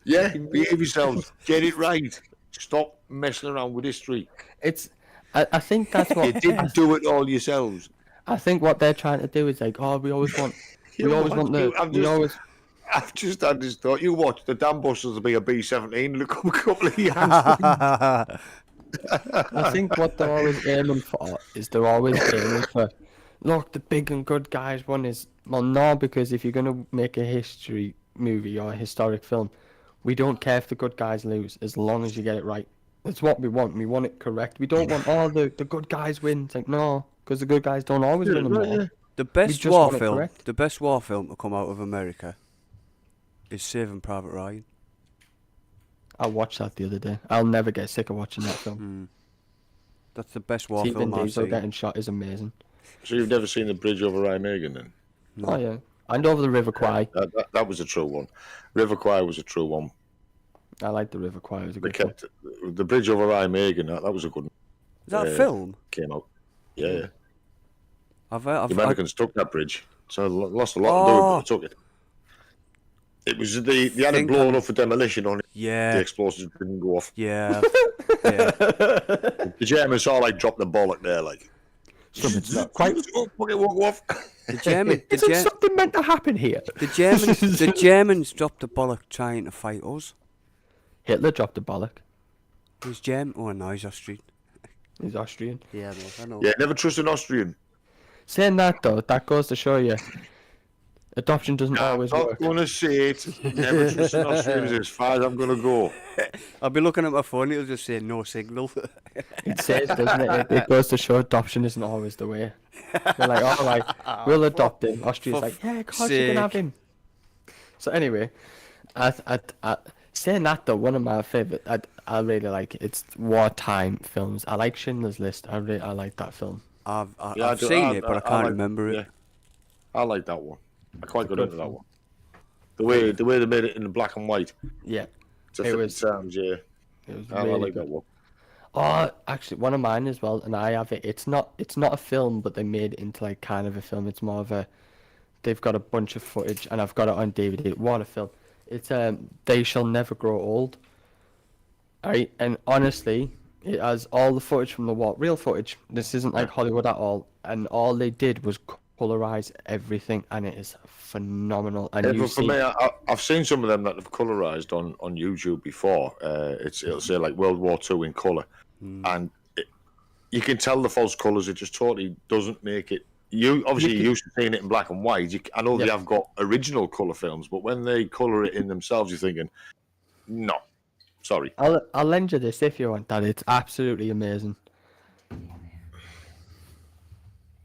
Yeah, behave yourselves. Get it right. Stop messing around with history. I think that's You what didn't do it all yourselves. I think what they're trying to do is like, oh, we always want I've just had this thought. You watch the Dam Busters will be a B-17 in a couple of years. I think what they're always aiming for is look, the big and good guys one is, well, no, because if you're going to make a history movie or a historic film, we don't care if the good guys lose as long as you get it right. That's what we want. We want it correct. We don't want all the good guys win. It's like, no, because the good guys don't always win them all. The best just war want it film. correct. The best war film to come out of America is Saving Private Ryan. I watched that the other day. I'll never get sick of watching that film. That's the best war See Vin film I've Diesel seen. getting shot is amazing. So you've never seen The Bridge over Remagen then? Oh yeah, and over the River Kwai. That was a true one. River Kwai was a true one. I like the River Kwai. It was a They good one. kept The Bridge over Remagen. That was a good one. Is that a film? Came out. Yeah. I've The Americans took that bridge, so they lost a lot to do it, but they took it. It was they had it blown up for demolition on it. yeah, The explosives didn't go off. yeah, yeah. The Germans all like dropped the bollock there, like. Something's not quite. Fucking walk off. The German, the, Isn't Ger- something meant to happen here? the Germans dropped the bollock trying to fight us. Hitler dropped the bollock. He's German. Oh no, he's Austrian. He's Austrian. Yeah, mate, I know. Yeah, never trust an Austrian. Saying that though, that goes to show you, adoption doesn't I'm always not work. going to say it. Never trust an Austrian as far as I'm going to go. I'll be looking at my phone. It'll just say no signal. It says, doesn't it? It goes to show adoption isn't always the way. They're like, all right, we'll adopt him. Austria's for like, yeah, of course you can have sake. him. So anyway, saying that though, one of my favourite, I really like it. It's wartime films. I like Schindler's List. I like that film. I've Yeah, I I've do- seen it, but I can't like- remember it. yeah. I like that one. I quite got Good into that film. one. The way they made it in the black and white. Yeah, It's a It it was- sounds, yeah. it was I really like good. that one. Oh, actually, one of mine as well, and I have it. It's not a film, but they made it into like kind of a film. It's more of a. They've got a bunch of footage, and I've got it on DVD. What a film! It's They Shall Never Grow Old. Right, and honestly, it has all the footage from the war, real footage. This isn't like Hollywood at all, and all they did was colorize everything, and it is phenomenal. And Yeah, you but for see, me, I've seen some of them that have colorized on YouTube before. It'll say like World War II in color, and you can tell the false colors. It just totally doesn't make it. You obviously can- you're used to seeing it in black and white. I know they Yeah. have got original color films, but when they color it in themselves, you're thinking, no, sorry. I'll lend you this if you want that. It's absolutely amazing.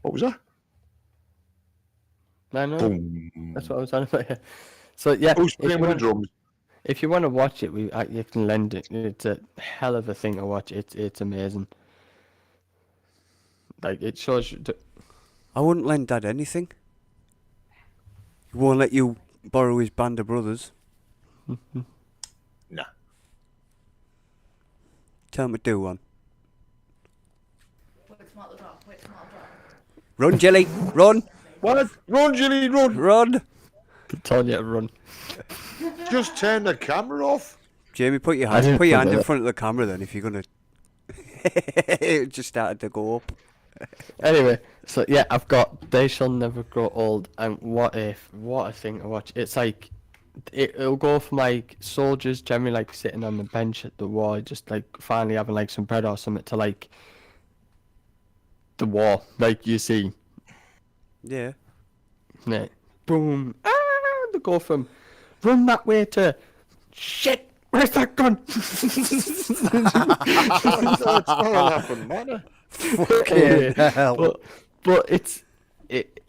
What was that? I know. Boom. That's what I was on about. Yeah. So yeah, Who's if you playing with the want- drums? If you want to watch it, you can lend it. It's a hell of a thing to watch. It's amazing. Like it shows you. I wouldn't lend Dad anything. He won't let you borrow his band of brothers. Nah. Tell him to do one. Wait, smart the dog. Wait, smart the dog. Run, Jelly, run, What? Run, Ginny, run! run. Telling you to run. Just turn the camera off. Jamie, put your I didn't hand think of in that. front of the camera then if you're gonna. It just started to go up. Anyway, so yeah, I've got They Shall Never Grow Old, and what a thing to watch. It's like it'll go from like soldiers generally like sitting on the bench at the war, just like finally having like some bread or something, to like the war, like you see. Yeah. Yeah. Boom. Ah, they go from run that way to shit. Where's that gun? It's not happened, man. Anyway, hell. but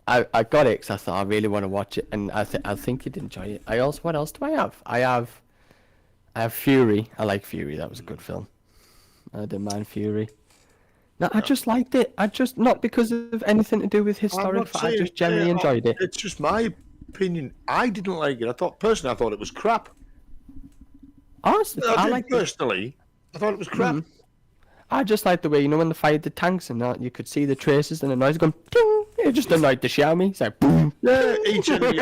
I got it because I thought I really want to watch it, and I think you'd enjoy it. What else do I have? I have Fury. I like Fury. That was a good film. I didn't mind Fury. No, I just liked it. I just not because of anything to do with I'm historic. not I saying- just generally yeah, enjoyed it. It's just my opinion. I didn't like it. I thought it was crap. Honestly, I did liked it. personally. I thought it was crap. I just like the way, you know, when they fired the tanks and that, you could see the traces and the noise going, ding! It just annoyed the Xiaomi. It's like, boom! Yeah, each enemy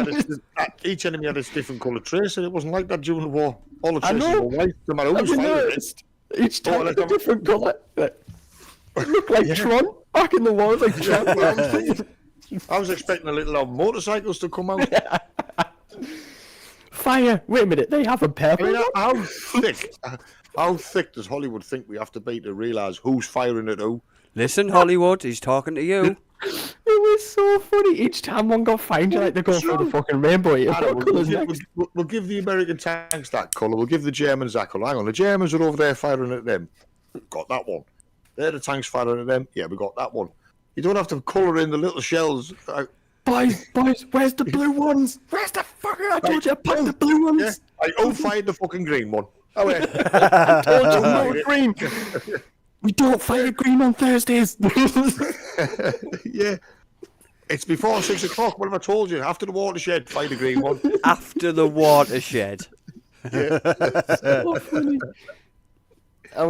had a different colour trace, and it wasn't like that during the war. All the I traces know. were white, no matter who Have was you firing it. noticed? Each Oh, tank like had a a- different colour. It looked like Tron back in the war. It was like Tron. I was expecting a little motorcycles to come out. Fire! Wait a minute, they have a I purple mean, one? how thick does Hollywood think we have to be to realise who's firing at who? Listen, Hollywood, he's talking to you. It was so funny. Each time one got fired, you're like they're going through the fucking rainbow. Here. Adam, What colour's next? we'll give the American tanks that colour. We'll give the Germans that colour. Hang on, the Germans are over there firing at them. Got that one. They're the tanks firing at them. Yeah, we got that one. You don't have to colour in the little shells. Boys, where's the blue ones? Where's the fucker? I told you to put the blue ones. Yeah, who fired the fucking green one? Oh, yeah. I told you no green. We don't fire green on Thursdays. Yeah. It's before 6 o'clock. What have I told you? After the watershed, fire the green one. After the watershed. So funny. I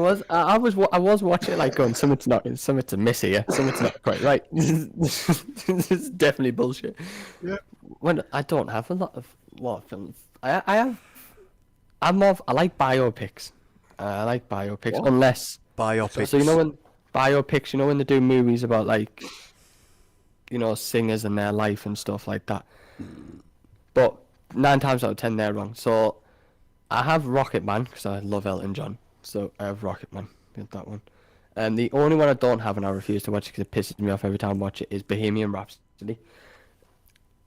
was watching like going, something's a miss here, something's not quite right. This is definitely bullshit. Yeah. When I don't have a lot of films, I like biopics. I like biopics What? unless Biopics. so you know when biopics, you know when they do movies about like you know, singers and their life and stuff like that. But 9 times out of 10 they're wrong. So I have Rocket Man because I love Elton John. So I have Rocket Man. Get that one. And the only one I don't have and I refuse to watch because it pisses me off every time I watch it is Bohemian Rhapsody.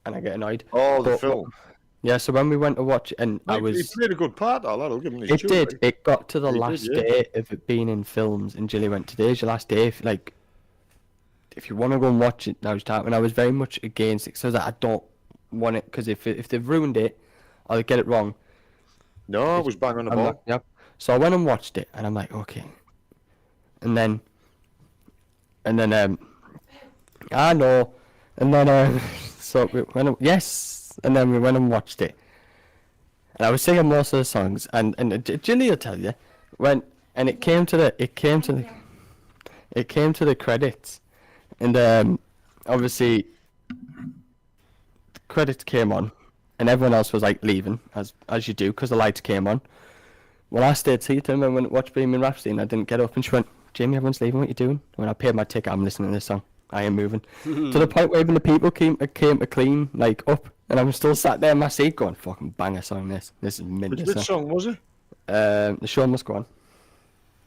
And I get annoyed. Oh, the But- film. Yeah, so when we went to watch it, and I He was... played a good part, though. I'll give him his It due, did. like. It got to the It did, last yeah. day of it being in films, and Jilly went, "Today's your last day. If you want to go and watch it, now's time." And I was very much against it, so I was like, I don't want it because if they've ruined it, or they get it wrong, No, it was bang on the I'm ball. not, yep. So I went and watched it, and I'm like, okay. And then, I know, and then so we went, yes, and then we went and watched it. And I was singing most of the songs, and Jilly will tell you, it came to the credits, and obviously the credits came on, and everyone else was like leaving as you do because the lights came on. Well, I stayed seated and went and watched Bohemian Rhapsody, and I didn't get up, and she went, "Jamie, everyone's leaving. What you doing?" When I paid my ticket, I'm listening to this song. I am moving to the point where even the people came to clean like up. And I'm still sat there in my seat going, fucking banger song this. This is mint. Which song was it? The show must go on.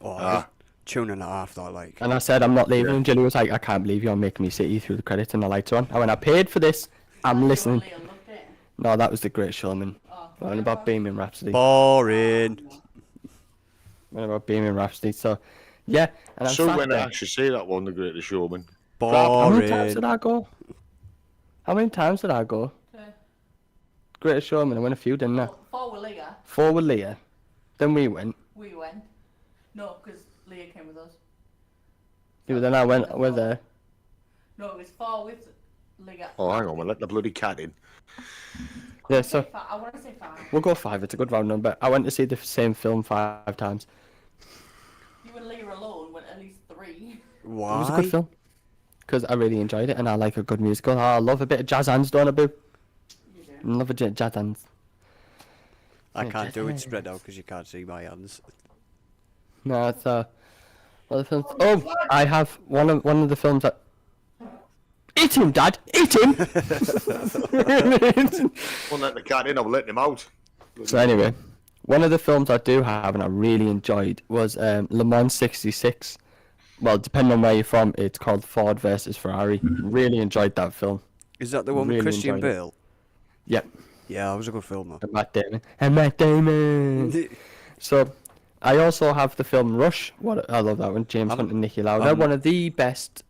Oh, tune and a half though, like. And I said, I'm not leaving. Yeah. And Jilly was like, I can't believe you're making me sit you through the credits and the lights are on. I went, I paid for this. I'm listening. Leah loved it. No, that was The Great Showman. Oh, And about Bohemian Rhapsody. Boring. And about Bohemian Rhapsody. So, yeah. And I'm So sat when I there. actually say that one, The Greatest Showman. How many times Boring. did I go? How many times did I go? Greatest Showman. I went a few, didn't I? 4 with Leah. 4 with Leah. Then we went. We went. No, because Leah came with us. Yeah, then I went with her. No, it was 4 with Leah. Oh, hang on, we'll let the bloody cat in. Yeah, so I want to say 5. we'll go 5. It's a good round number. I went to see the same film 5 times. You and Leah alone went at least 3. It was a Why? good film. Because I really enjoyed it and I like a good musical. I love a bit of jazz hands, don't I, boo? You do. Love a jazz hands. I Yeah, can't do it just- spread out because you can't see my hands. No, it's other films. Oh, I have one of the films that. Eat him, Dad! Eat him! Won't let the cat in, I'll let him out. So anyway, one of the films I do have and I really enjoyed was Le Mans '66. Well, depending on where you're from, it's called Ford versus Ferrari. Really enjoyed that film. Is that the one Really with Christian enjoyed it. Bale? Yep. Yeah, that was a good film though. And Matt Damon. And Matt Damon. So, I also have the film Rush. What I love that one. James Hunt and Nicky Lauda. One of the best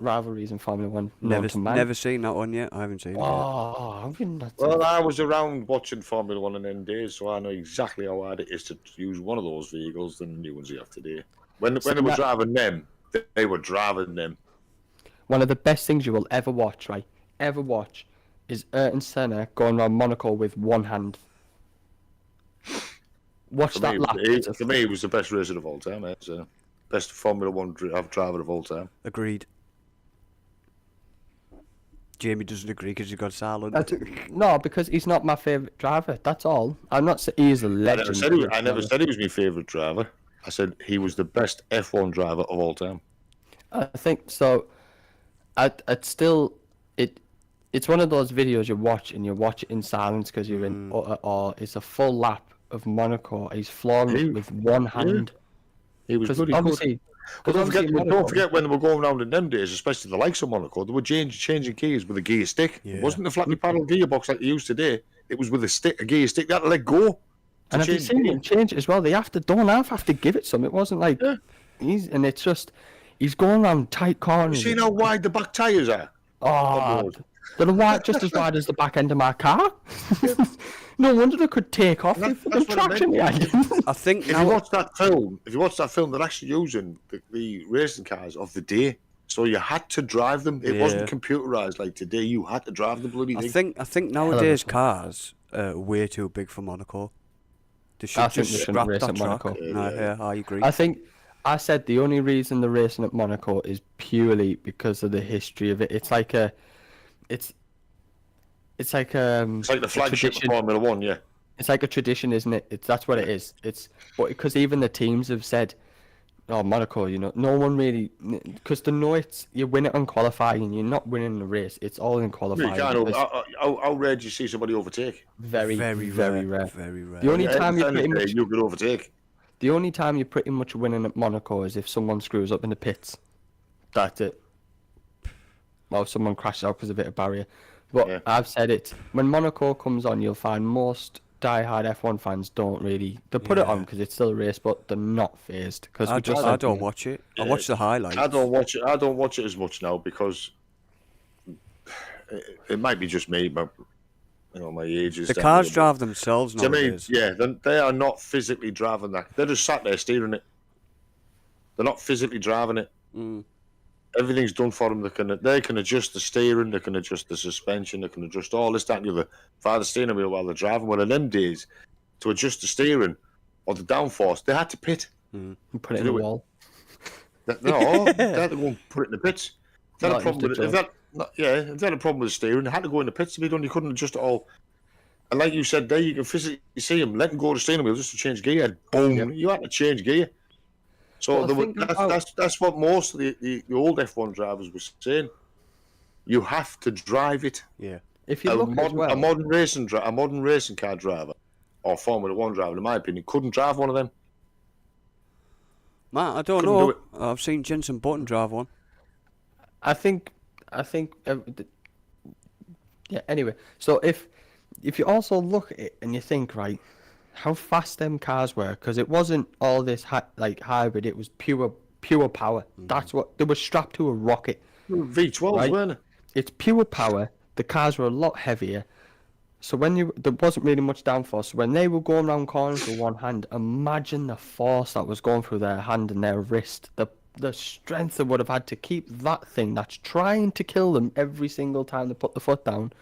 rivalries in Formula One known to man. Never seen that one yet. I haven't seen it. Yet. Oh, I've been nuts. Well, I was around watching Formula One in them days, so I know exactly how hard it is to use one of those vehicles than the new ones you have today. When they were driving them, they were driving them. One of the best things you will ever watch, right? Ever watch, is Ayrton Senna going around Monaco with one hand. Watch For that me, lap. for me, it was the best racer of all time. It's the best Formula One driver of all time. Agreed. Jamie doesn't agree because he got silent. No, because he's not my favourite driver. That's all. I'm not. He's a I legend. never said he was my favourite driver. I said he was the best F1 driver of all time. I think so. I'd still it's one of those videos you watch and you watch it in silence because you're in or it's a full lap of Monaco. He's flooring it with one hand. He was Because bloody good. obviously, But don't forget, Monaco- don't forget when they were going around in them days, especially the likes of Monaco, they were changing gears with a gear stick. Yeah. It wasn't a flappy paddle gearbox like they use today. It was with a gear stick. They had to let go. to And have you change seen gear. him change it as well? They have to give it some. It wasn't like Yeah. and it's just he's going around tight corners. You seen how wide the back tyres are? Oh, they're wide, just as wide as the back end of my car. No wonder they could take off with That's the what I traction meant. behind. I think If you now. watch that film, they're actually using the racing cars of the day. So you had to drive them. It Yeah. wasn't computerized like today. You had to drive the bloody thing. I think nowadays cars are way too big for Monaco. They should I think just they shouldn't scrap race that at track. Monaco. No, yeah, I agree. I think I said the only reason they're racing at Monaco is purely because of the history of it. It's like the It's like the flagship of tradition. Formula One, yeah. It's like a tradition, isn't it? That's what it is. But because even the teams have said Oh, Monaco, no one really, because they know you win it on qualifying, you're not winning the race. It's all in You qualifying. can't over, It's how rare do you see somebody overtake? very, Very very rare. rare. Very rare. The only Yeah, time you at the pretty end of the much, day, you could overtake. the only time you're pretty much winning at Monaco is if someone screws up in the pits. That's it. Or someone crashes out because of a bit of barrier. But Yeah. I've said it. When Monaco comes on, you'll find most diehard F1 fans don't really. They put it on Yeah. because it's still a race, but they're not phased. Because I don't watch it. I Yeah, watch the highlights. I don't watch it. I don't watch it as much now because it might be just me, but my age is. The down cars here, drive themselves but to me, nowadays. yeah, they are not physically driving that. They're just sat there steering it. They're not physically driving it. Mm. Everything's done for them. They can adjust the steering. They can adjust the suspension. They can adjust all this, that, and the other via the steering wheel while they're driving. Well, in them days, to adjust the steering or the downforce, they had to pit. Put it in the wall. No, they had to go and put it in the pits. If they had a Not problem with used it, to if they had a problem with the steering, they had to go in the pits to be done. You couldn't adjust it all. And like you said there, you can physically see them letting go of the steering wheel just to change gear. Boom! Yep. You had to change gear. So Well, think about- that's what most of the old F1 drivers were saying. You have to drive it. Yeah. If you A look as modern, well, a modern racing car driver or Formula One driver, in my opinion, couldn't drive one of them. Man, I don't Couldn't know. do it. I've seen Jenson Button drive one. I think, yeah. Anyway, so if you also look at it and you think, right, how fast them cars were, because it wasn't all this hybrid, it was pure power. That's what they were strapped to, a rocket. V12s, Right. weren't they? It's pure power. The cars were a lot heavier. So there wasn't really much downforce. When they were going around corners with one hand, imagine the force that was going through their hand and their wrist. The strength they would have had to keep that thing that's trying to kill them every single time they put the foot down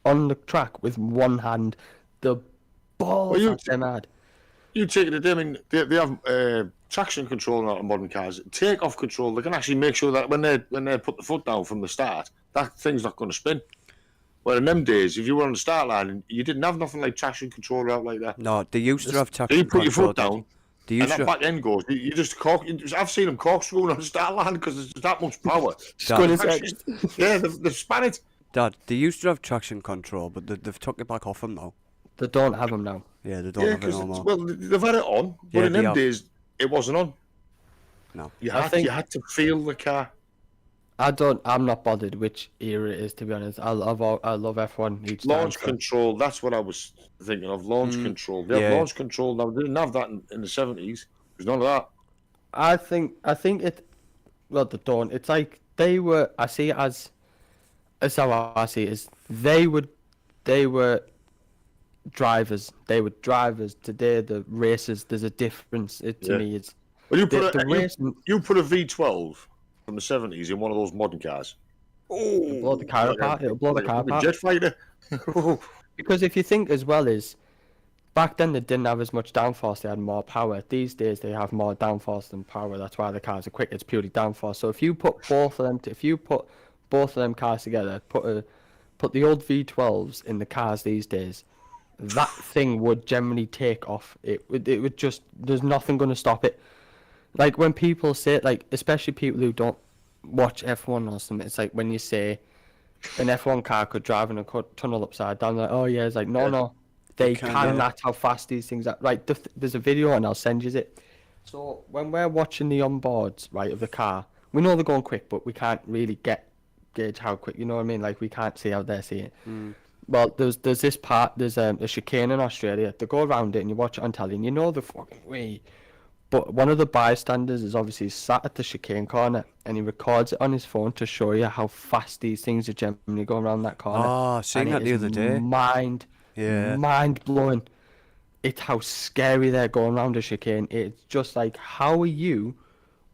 on the track with one hand. The balls Well, that them had. You take it to them, I mean, they have traction control in a lot of modern cars. Take-off control, they can actually make sure that when they put the foot down from the start, that thing's not going to spin. Well, in them days, if you were on the start line, you didn't have nothing like traction control out like that. No, they used to have So traction you put your control, foot down, They and used that to. back end goes. You just I've seen them corkscrewing on the start line because there's that much power. Going Dad, into Yeah, they've span it. Dad, they used to have traction control, but they've took it back off them now. They don't have them now. Yeah, they don't Yeah, have it because no more. well, they've had it on, but Yeah, in they them have. days, it wasn't on. No. You I had think- you had to feel the car. I'm not bothered which era it is, to be honest. I love F1 each Launch time. control, that's what I was thinking of. Launch control. They have yeah. launch control now. They didn't have that in the 70s. There's none of that. I think it. Well, they don't. It's like they were. I see it as. That's how I see it. Is they were drivers. They were drivers. Today, the racers. There's a difference. To Yeah. me, it's Well, you the, put the race. you put a V12 from the 70s in one of those modern cars. Oh, blow the car apart. It'll blow the car apart. Jet fighter. Because if you think as well is, back then they didn't have as much downforce. They had more power. These days they have more downforce than power. That's why the cars are quick. It's purely downforce. So if you put both of them cars together, put the old V12s in the cars these days, that thing would generally take off. It would just. There's nothing going to stop it. Like when people say, like especially people who don't watch F1 or something, it's like when you say an F1 car could drive in a tunnel upside down. Like, oh yeah, it's like no, they can, can. yeah. That's how fast these things are. Right, there's a video and I'll send you it. So when we're watching the onboards, right, of the car, we know they're going quick, but we can't really gauge how quick. You know what I mean? Like we can't see how they're seeing it. Well, there's this part. There's a chicane in Australia. They go around it and you watch it on telly, and you know the fucking way. But one of the bystanders is obviously sat at the chicane corner and he records it on his phone to show you how fast these things are generally going around that corner. Oh, I seen And that it the is other day. Yeah. mind blowing. It's how scary they're going around a chicane. It's just like, how are you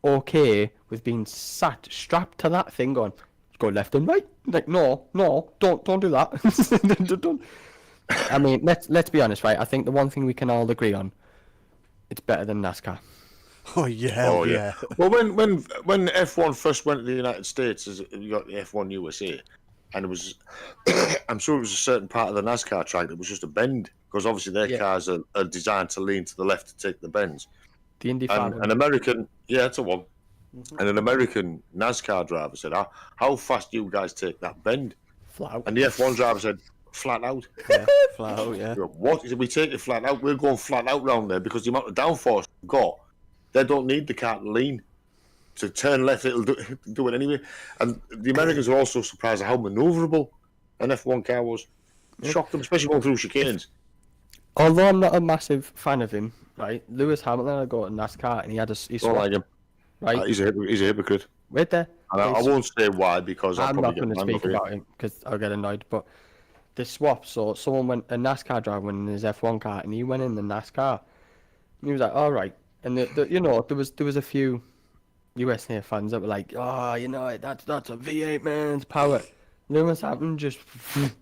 okay with being strapped to that thing going, go left and right? Like, no, don't do that. Don't. I mean, let's be honest, right? I think the one thing we can all agree on, it's better than NASCAR. Oh yeah. Oh yeah. Well, when F1 first went to the United States, you got the F1 USA, and it was, I'm sure it was a certain part of the NASCAR track that was just a bend because obviously their Yeah. cars are designed to lean to the left to take the bends. The Indy And 500. an American, yeah, that's a one. Mhm. And an American NASCAR driver said, how fast do you guys take that bend? Flat out. And the F1 driver said, flat out. Yeah, flat out, yeah. We go, what? He said, we take it flat out. We're going flat out round there because the amount of downforce we've got, they don't need the car to lean. To turn left, it'll do it anyway. And the Americans are also surprised at how manoeuvrable an F1 car was. Shocked them, especially going through chicanes. Although I'm not a massive fan of him, right? Lewis Hamilton, I got a NASCAR and he had he Don't swapped, like him. right? He's a hypocrite. Right there. And I won't say why because I'll I'm probably not going get to banned speak off here. about him because I'll get annoyed. But they swapped. So someone went, a NASCAR driver went in his F1 car and he went in the NASCAR. And he was like, all right. And you know, there was a few USA fans that were like, oh, you know, that's a V8 man's power. Lewis Hamilton just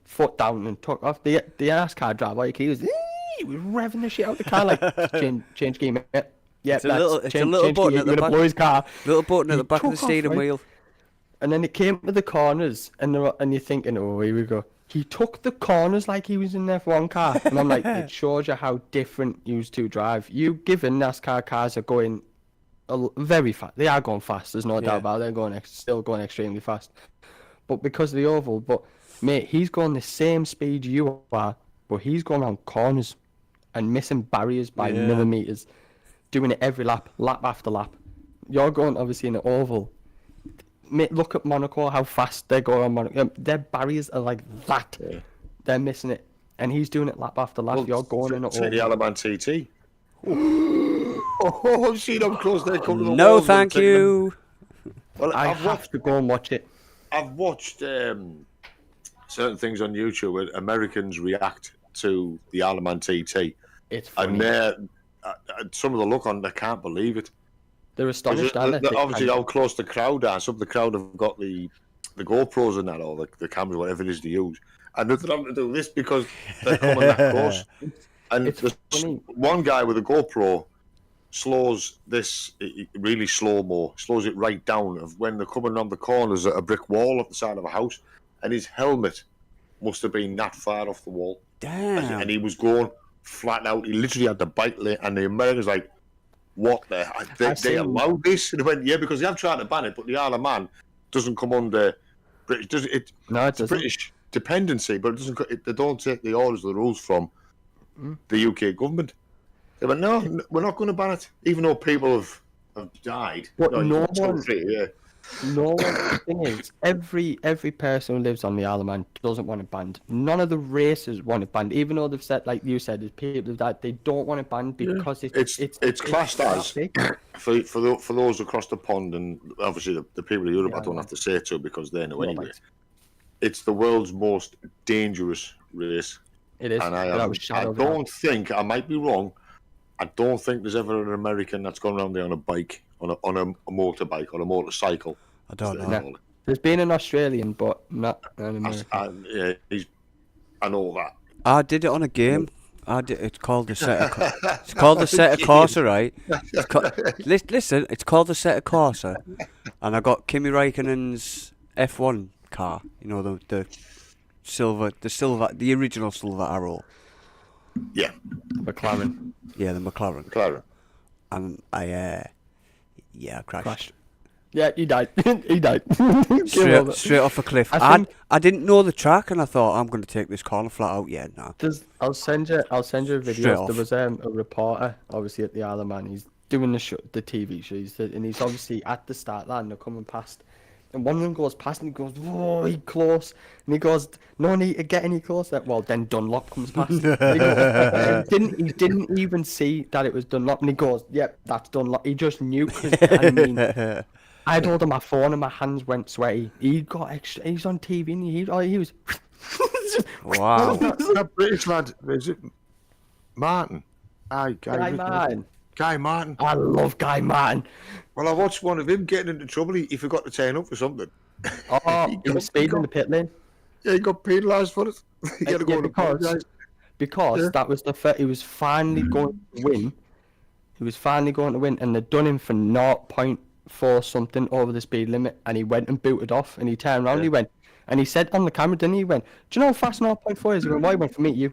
foot down and took off. The NASCAR driver, like he was revving the shit out of the car, like change game. Yeah, It's a little button at the back. blow his car. Little button at He the back of the took off, steering right? wheel. And then it came to the corners, and you're thinking, oh, here we go. He took the corners like he was in an F1 car, and I'm like, it shows you how different you two drive. You given NASCAR cars are going very fast. They are going fast. There's no Yeah. doubt about it. They're going still going extremely fast. But because of the oval, but mate, he's going the same speed you are, but he's going around corners and missing barriers by Yeah. millimeters, doing it every lap after lap. You're going obviously in an oval. Mate, look at Monaco, how fast they go on Monaco. Their barriers are like that. Yeah. They're missing it, and he's doing it lap after lap. You're going in an Take the oval. Alaman TT. Oh, I've seen them close there. Come to the No, walls and thank take them. you. Well, I I've have watched, to go and watch it. I've watched certain things on YouTube where Americans react to the Alaman TT, It's funny. and they're some of the look on, they can't believe it. They're astonished. aren't they? Obviously, how close the crowd are. Some of the crowd have got the GoPros and that, or the cameras, whatever it is they use, and they're having to do this because they're coming that close. And It's there's funny. one guy with a GoPro slows this really slow-mo, slows it right down of when they're coming around the corners at a brick wall at the side of a house, and his helmet must have been that far off the wall, Damn. and he was going flat out. He literally had the bike lit, and the Americans like, what the? They seen- allowed this? And they went, yeah, because they have tried to ban it, but the Isle of Man doesn't come under British. Does it? No, it It's doesn't. British dependency, but it doesn't. They don't take the orders, the rules from Mm. the UK government. They went, no, we're not going to ban it, even though people have died. But you no can tell one- straight, yeah. No one. The thing is, every person who lives on the Isle of Man doesn't want it banned. None of the races want it banned, even though they've said, like you said, there's people that they don't want it banned because It's classed as big. for those across the pond, and obviously the people in Europe. Yeah, I don't yeah. have to say it to because they know No, anyway. mate. It's the world's most dangerous race. It is. And I without a shadow of a doubt. don't think, I might be wrong, I don't think there's ever an American that's gone around there on a bike, on a motorbike, or a motorcycle. I don't They know. call it. There's been an Australian, but not an American. I know that. I did it on a game. It's called the Set. It's called the Set Corsa, right? Listen, it's called the Set Corsa, and I got Kimi Raikkonen's F1 car. You know the original silver Arrow. Yeah, McLaren Yeah, the McLaren. McLaren. And I crashed. crashed. Yeah, he died. He died. Give over. Straight off a cliff. I think- I didn't know the track, and I thought I'm going to take this corner flat out. Yeah, no. I'll send you a Straight video. off. There was a reporter, obviously at the Isle of Man. He's doing the TV show, and he's obviously at the start line. They're coming past, and one of them goes past, and he goes, "Whoa, he close!" And he goes, "No need to get any closer." Well, then Dunlop comes past. And he goes, he didn't even see that it was Dunlop, and he goes, "Yep, that's Dunlop." He just knew. 'Cause, I mean, I had hold of my phone, and my hands went sweaty. He got extra. He's on TV, and he was. Wow. That British lad, is it Martin? Aye, Guy Martin. Guy Martin. I love Guy Martin. Well, I watched one of him getting into trouble. He forgot to turn up for something. Oh, he was speeding in the pit lane. Yeah, he got penalised for it. He had to go Yeah, and apologise. because Yeah. that was he was finally going to win. He was finally going to win, and they'd done him for 0.4 something over the speed limit, and he went and booted off, and he turned around, Yeah. he went, and he said on the camera, didn't he? He went, "Do you know how fast 0.4 is?" He went, "Why?" He went, "For me, you."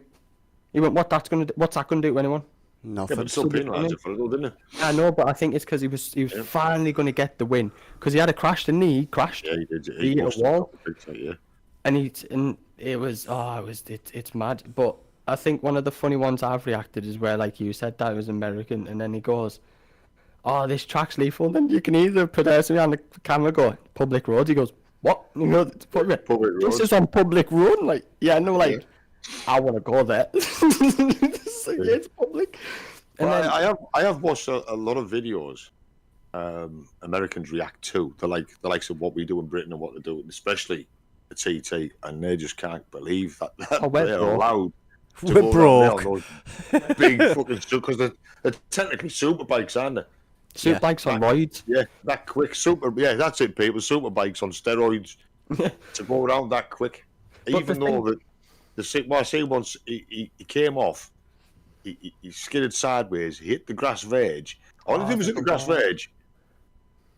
He went, what's that gonna do to anyone?" Yeah, Nothing. but still penalised for it, though, didn't he? I know, but I think it's because he was Yeah. finally going to get the win because he had a crash, didn't he? He crashed, Yeah, he did. He hit a busted wall. up big time, yeah. and it was it's mad. But I think one of the funny ones I've reacted is where, like you said, that was American, and then he goes, "Oh, this track's lethal." And then you can either person on the camera go, "Public road." He goes, "What?" You know, Public this road. is on public road. Like, yeah, no, like, I want to go there. It's like, it's public. And Well, then, I have watched a lot of videos. Americans react to the likes of what we do in Britain and what they do, especially the TT, and they just can't believe that Oh, we're they're broke. allowed. to We're go down there on broke. those big fucking because they're technically super bikes, aren't they? suit yeah. bikes on roids. Yeah, that quick super. Yeah, that's it, people. Super bikes on steroids to go around that quick. But Even the though I see once he came off, he skidded sideways, he hit the grass veg. All he did was hit the grass veg,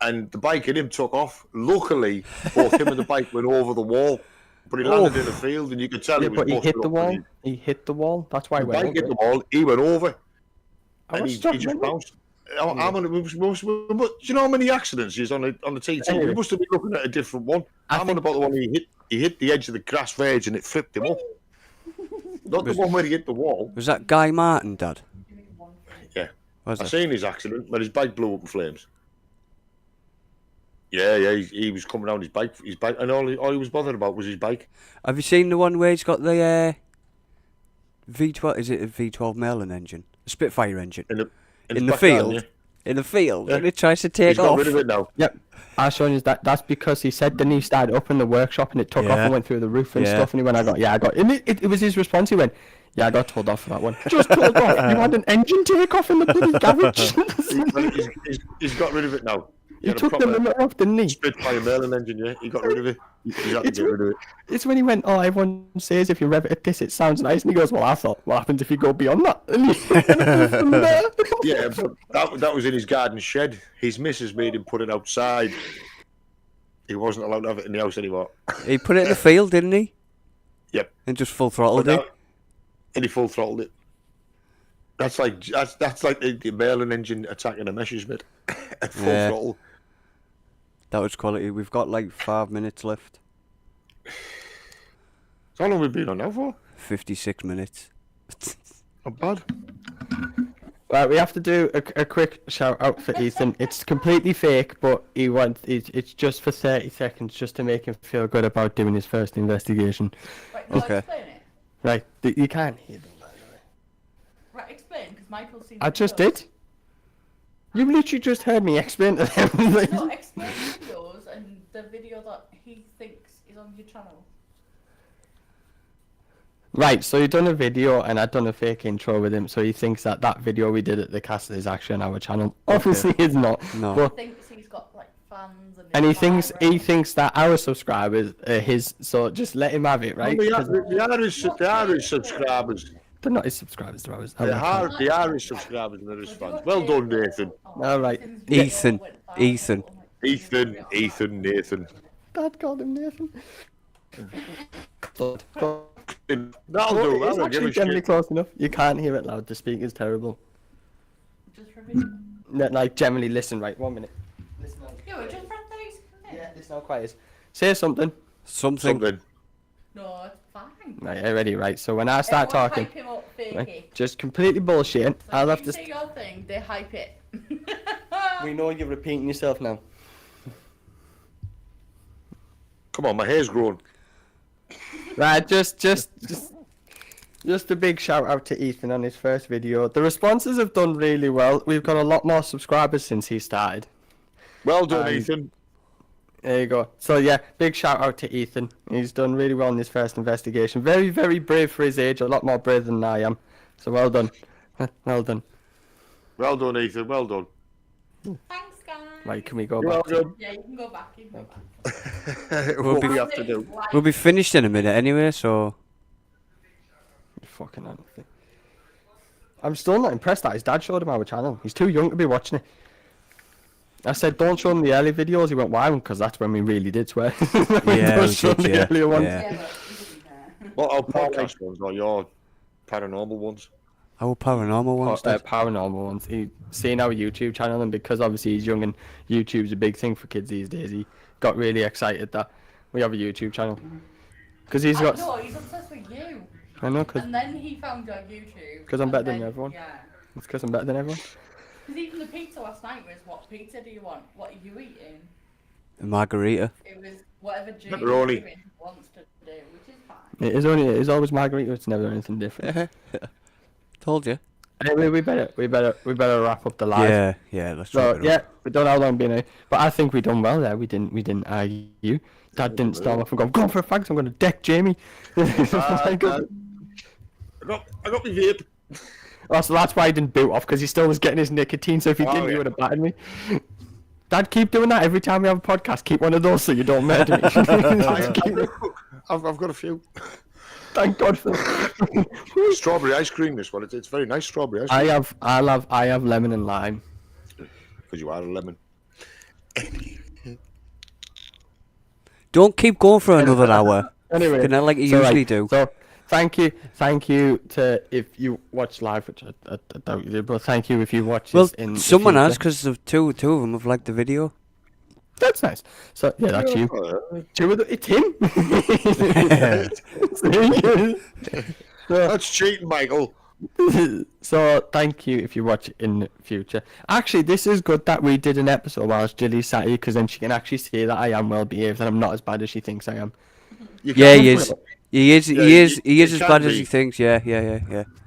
and the bike and him took off. Luckily, both him and the bike went over the wall, but he landed in the field, and you could tell Yeah, he was but he busted hit the up, wall. and He hit the wall. That's why The he bike went hit over the it. wall. He went over, I and was he struck, just remember? bounced. I'm on it. Do you know how many accidents he's on the TT? Anyway. We must have been looking at a different one. I I'm on think- about the one he hit the edge of the grass veg and it flipped him up. Not the one where he hit the wall. Was that Guy Martin, Dad? Yeah, Was I it? seen his accident where his bike blew up in flames. Yeah, he was coming down his bike, and all he was bothered about was his bike. Have you seen the one where he's got the V12? Is it a V12 Merlin engine? A Spitfire engine In the in the back garden, field? yeah. In the field, Yeah. and it tries to He's take got off. rid of it now. Yep. I showing you that's because he said then he started up in the workshop and it took off Yeah. and went through the roof and Yeah. stuff and he went, I got and it was his response, he went, "Yeah, I got told off for that one." Just told off. You had an engine take off in the bloody garage. Well, he's got rid of it now. He had a took the proper limiter off, didn't he? Spitfire Merlin engine, yeah. He got rid of it. He had to It's get rid of it. It's when he went, "Oh, everyone says if you rev it at this, it sounds nice." And he goes, "Well, I thought, what happens if you go beyond that?" And he from there. Yeah, but that was in his garden shed. His missus made him put it outside. He wasn't allowed to have it in the house anymore. He put it in the field, didn't he? Yep. And just full throttled But it. now- and he full throttled it. That's like the Merlin engine attacking a Messerschmitt at full Yeah. throttle. That was quality. We've got like 5 minutes left. How long have we been on now for? 56 minutes. Not bad. Right, we have to do a quick shout out for Ethan. It's completely fake, but it's just for 30 seconds, just to make him feel good about doing his first investigation. Right, can Okay. I explain it? Right, you can't hear them, by the way. Right, explain, because Michael's seen I the just videos. did. You literally just heard me explain to them. Like, No, explain the videos and the video that he thinks is on your channel. right, so you done a video and I'd done a fake intro with him, so he thinks that video we did at the castle is actually on our channel. Obviously, it's not. No. But, Thinks he's got like fans and. and he his thinks viral. that our subscribers are his, so just let him have it, right? Well, 'Cause the Irish subscribers. they're not his subscribers, they're ours. The Irish subscribers and Irish fans. Well done, Nathan. All right. Ethan. Ethan. Ethan, Nathan. Dad called him Nathan. But, That'll do. I it's don't give actually a generally shit. close enough. You can't hear it loud. The speaker's terrible. Just for a video. No, like, generally listen. Right, 1 minute. Yeah, we're just for 30 seconds. Yeah, listen how quiet it is. Say something. Something. Something. No, it's fine. Right, ready, right. So when I start Everyone talking, Hype him up, fake right, it. just completely bullshit. So I'll you have to. say your thing, they hype it. We know you're repeating yourself now. Come on, my hair's grown. Right, just a big shout out to Ethan on his first video. The responses have done really well. We've got a lot more subscribers since he started. Well done, Um, Ethan. There you go. So yeah, big shout out to Ethan. He's done really well in his first investigation. Very, very brave for his age. A lot more brave than I am. So well done. Well done. Well done, Ethan. Well done. Thanks, guys. Right, can we go You're back? To... welcome. Yeah, you can go back. You can go back. What be- we have to do. We'll be finished in a minute anyway, so. Fucking honestly. I'm still not impressed that his dad showed him our channel. He's too young to be watching it. I said, don't show him the early videos. He went, why? Because that's when we really did swear. Yeah, Don't we show did, him the yeah, earlier ones. yeah. Yeah, but he didn't care. What our podcast ones or your paranormal ones? Our paranormal ones. Dad. paranormal ones. He seen our YouTube channel, and because obviously he's young and YouTube's a big thing for kids these days, he got really excited that we have a YouTube channel. Because he's got. No, he's obsessed with you. I know, because And then he found you on YouTube. 'Cause I'm and better than then- everyone. Yeah. it's because I'm better than everyone. Because even the pizza last night was, what pizza do you want? What are you eating? A margarita. It was whatever Jane Pepperoni. wants to do, which is fine. It is always margarita. It's never anything different. Told you. Anyway, we better wrap up the live. Yeah. Let's So wrap it up. yeah, we don't know how long been here, but I think we done well there. We didn't argue. Dad didn't storm off and go, I'm going for a fag, so I'm going to deck Jamie. I got my vape. Oh, so that's why he didn't boot off, because he still was getting his nicotine, so if he Oh, didn't, he yeah. would have battered me. Dad, keep doing that every time we have a podcast. Keep one of those so you don't murder me. Just keep it. I've got a few. Thank God for Strawberry ice cream, this one. It's very nice strawberry ice cream. I have lemon and lime. Because you are a lemon. Don't keep going for another hour. Anyway, Can I like you so, usually right, do? So thank you to if you watch live, which I doubt you did, but thank you if you watch Well, this in the someone has, future. because the two of them have liked the video. That's nice. So yeah, that's you. Two of the, it's him. That's cheating, Michael. So thank you if you watch it in the future. Actually, this is good that we did an episode whilst Jilly sat here, because then she can actually see that I am well behaved and I'm not as bad as she thinks I am. You Yeah, can't he put is. it- He is. Yeah, He is. He you is as can bad as be. he thinks. Yeah.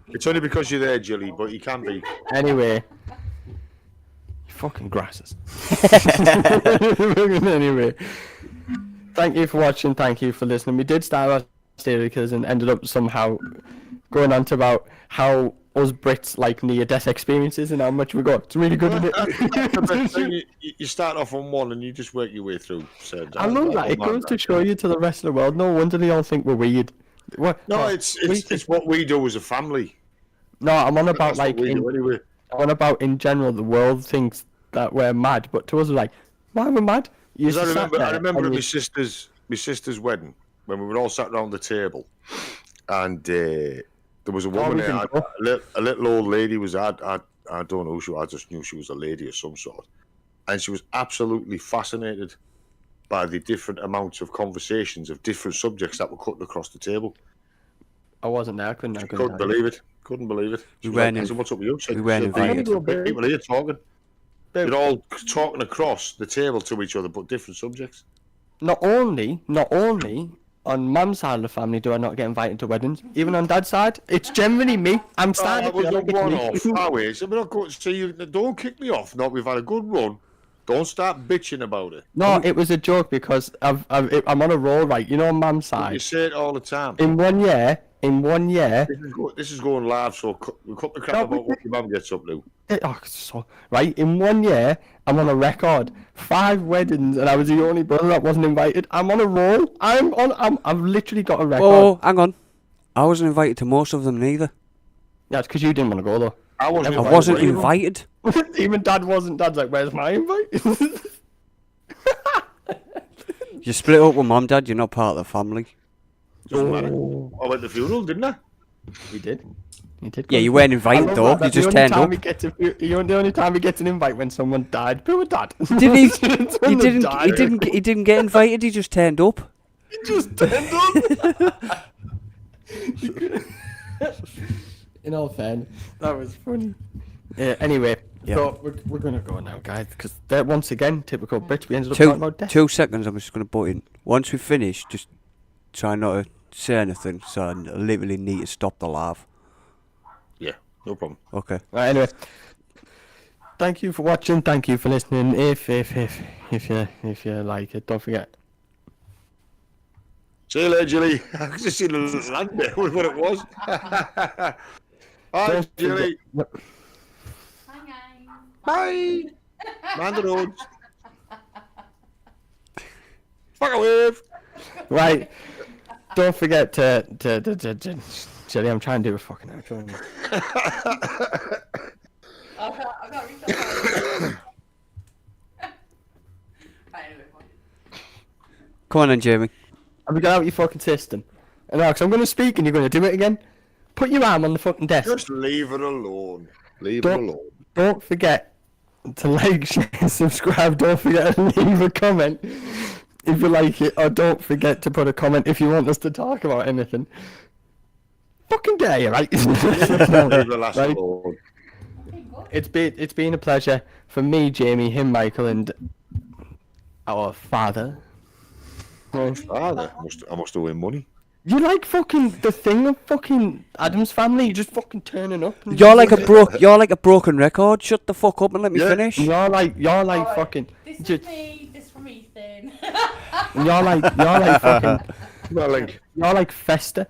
It's only because you're there, Jilly, but you can be. Anyway, you fucking grasses. Anyway, thank you for watching. Thank you for listening. We did start our serial killers and ended up somehow going on to about how us Brits like near-death experiences and how much we got. It's really good, isn't That's the best thing. it? You start off on one and you just work your way through. So I love that. It goes to show you to the rest of the world. No wonder they all think we're weird. What? No, Oh, it's what we do as a family. No, I'm on about That's what like we do anyway. I'm on about in general. The world thinks that we're mad, but to us, we're like, why are we mad? You 'Cause just sat I there remember and at you- my sister's wedding when we were all sat around the table, and there was a woman we there. can go. A little old lady was. I don't know who she was. I just knew she was a lady of some sort, and she was absolutely fascinated by the different amounts of conversations of different subjects that were cutting across the table. I wasn't there. I couldn't Couldn't tell you. believe it. Couldn't believe it. She We was like, weren't I said, what's up with you? She said, we weren't "She said, invited. People here talking. But You're all talking across the table to each other, but different subjects. not only on mum's side of the family do I not get invited to weddings, even on dad's side, it's generally me. I'm starting That to was feel a like it's one-off. me. Highway. So we're not going to see you. Don't kick me off. No, we've had a good run. Don't start bitching about it. No, it was a joke because I'm on a roll, right? You know, on mum's You side. say it all the time. In 1 year, This is going live, so we cut the crap No, about what your mum gets up to. right? In 1 year, I'm on a record. 5 weddings, and I was the only brother that wasn't invited. I'm on a roll. I've literally got a record. Oh, hang on. I wasn't invited to most of them neither. Yeah, it's because you didn't want to go though. I wasn't. I invited wasn't to either. invited. Even dad wasn't. Dad's like, where's my invite? You split up with mum, dad. You're not part of the family. Doesn't matter. I went to the funeral, didn't I? He did. He did. Yeah, come. you weren't I invited love though. that. You That's just the only turned time up. he gets the only time he gets an invite when someone died. Poor dad. Did he? It's He when they didn't. die. He didn't. He didn't get invited. He just turned up. He just turned up. In all fairness, that was funny. Anyway, Yeah. so we're gonna go now, guys, because once again, typical Brits. We ended up Two talking about death. 2 seconds. I'm just gonna butt in. Once we finish, just try not to say anything. So I literally need to stop the laugh. Yeah, no problem. Okay. Right, anyway, thank you for watching. Thank you for listening. If you like it, don't forget. See you later, Jilly. I could just see the little land there with what it was. Bye, Don't Jilly. forget- Hi guys. Bye. Mind the roads. Fuck a wave. Right. Don't forget to Jelly, I'm trying to do a fucking outro. I can't reach that. Right, anyway, fine. Come on then, Jamie. Have you got out your fucking system? No, because I'm going to speak and you're going to do it again. Put your arm on the fucking desk. Just leave her alone. Leave her Don't- alone. Don't forget to like, share, subscribe. Don't forget to leave a comment if you like it, or don't forget to put a comment if you want us to talk about anything. Fucking dare you, right? Leave her lass Right. alone. It's been a pleasure for me, Jamie, him, Michael, and our father. Right. Father, I must owe him money. You like fucking the thing of fucking Adam's Family? You just fucking turning up. And You're like a broken record. Shut the fuck up and let me Yeah. finish. You're like Alright, fucking. This Just, is me, this from Ethan. you're like fucking. Well, like, You're like Fester.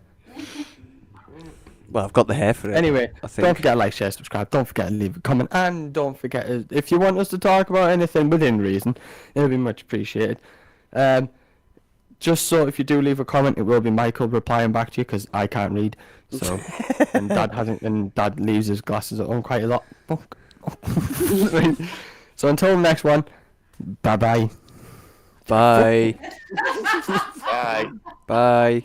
Well, I've got the hair for it. Anyway, I think. don't forget to like, share, subscribe. Don't forget to leave a comment, and don't forget if you want us to talk about anything within reason, it'll be much appreciated. Just so if you do leave a comment, it will be Michael replying back to you because I can't read. So, and Dad leaves his glasses at home quite a lot. Fuck. So until the next one, bye bye. Bye. bye. Bye.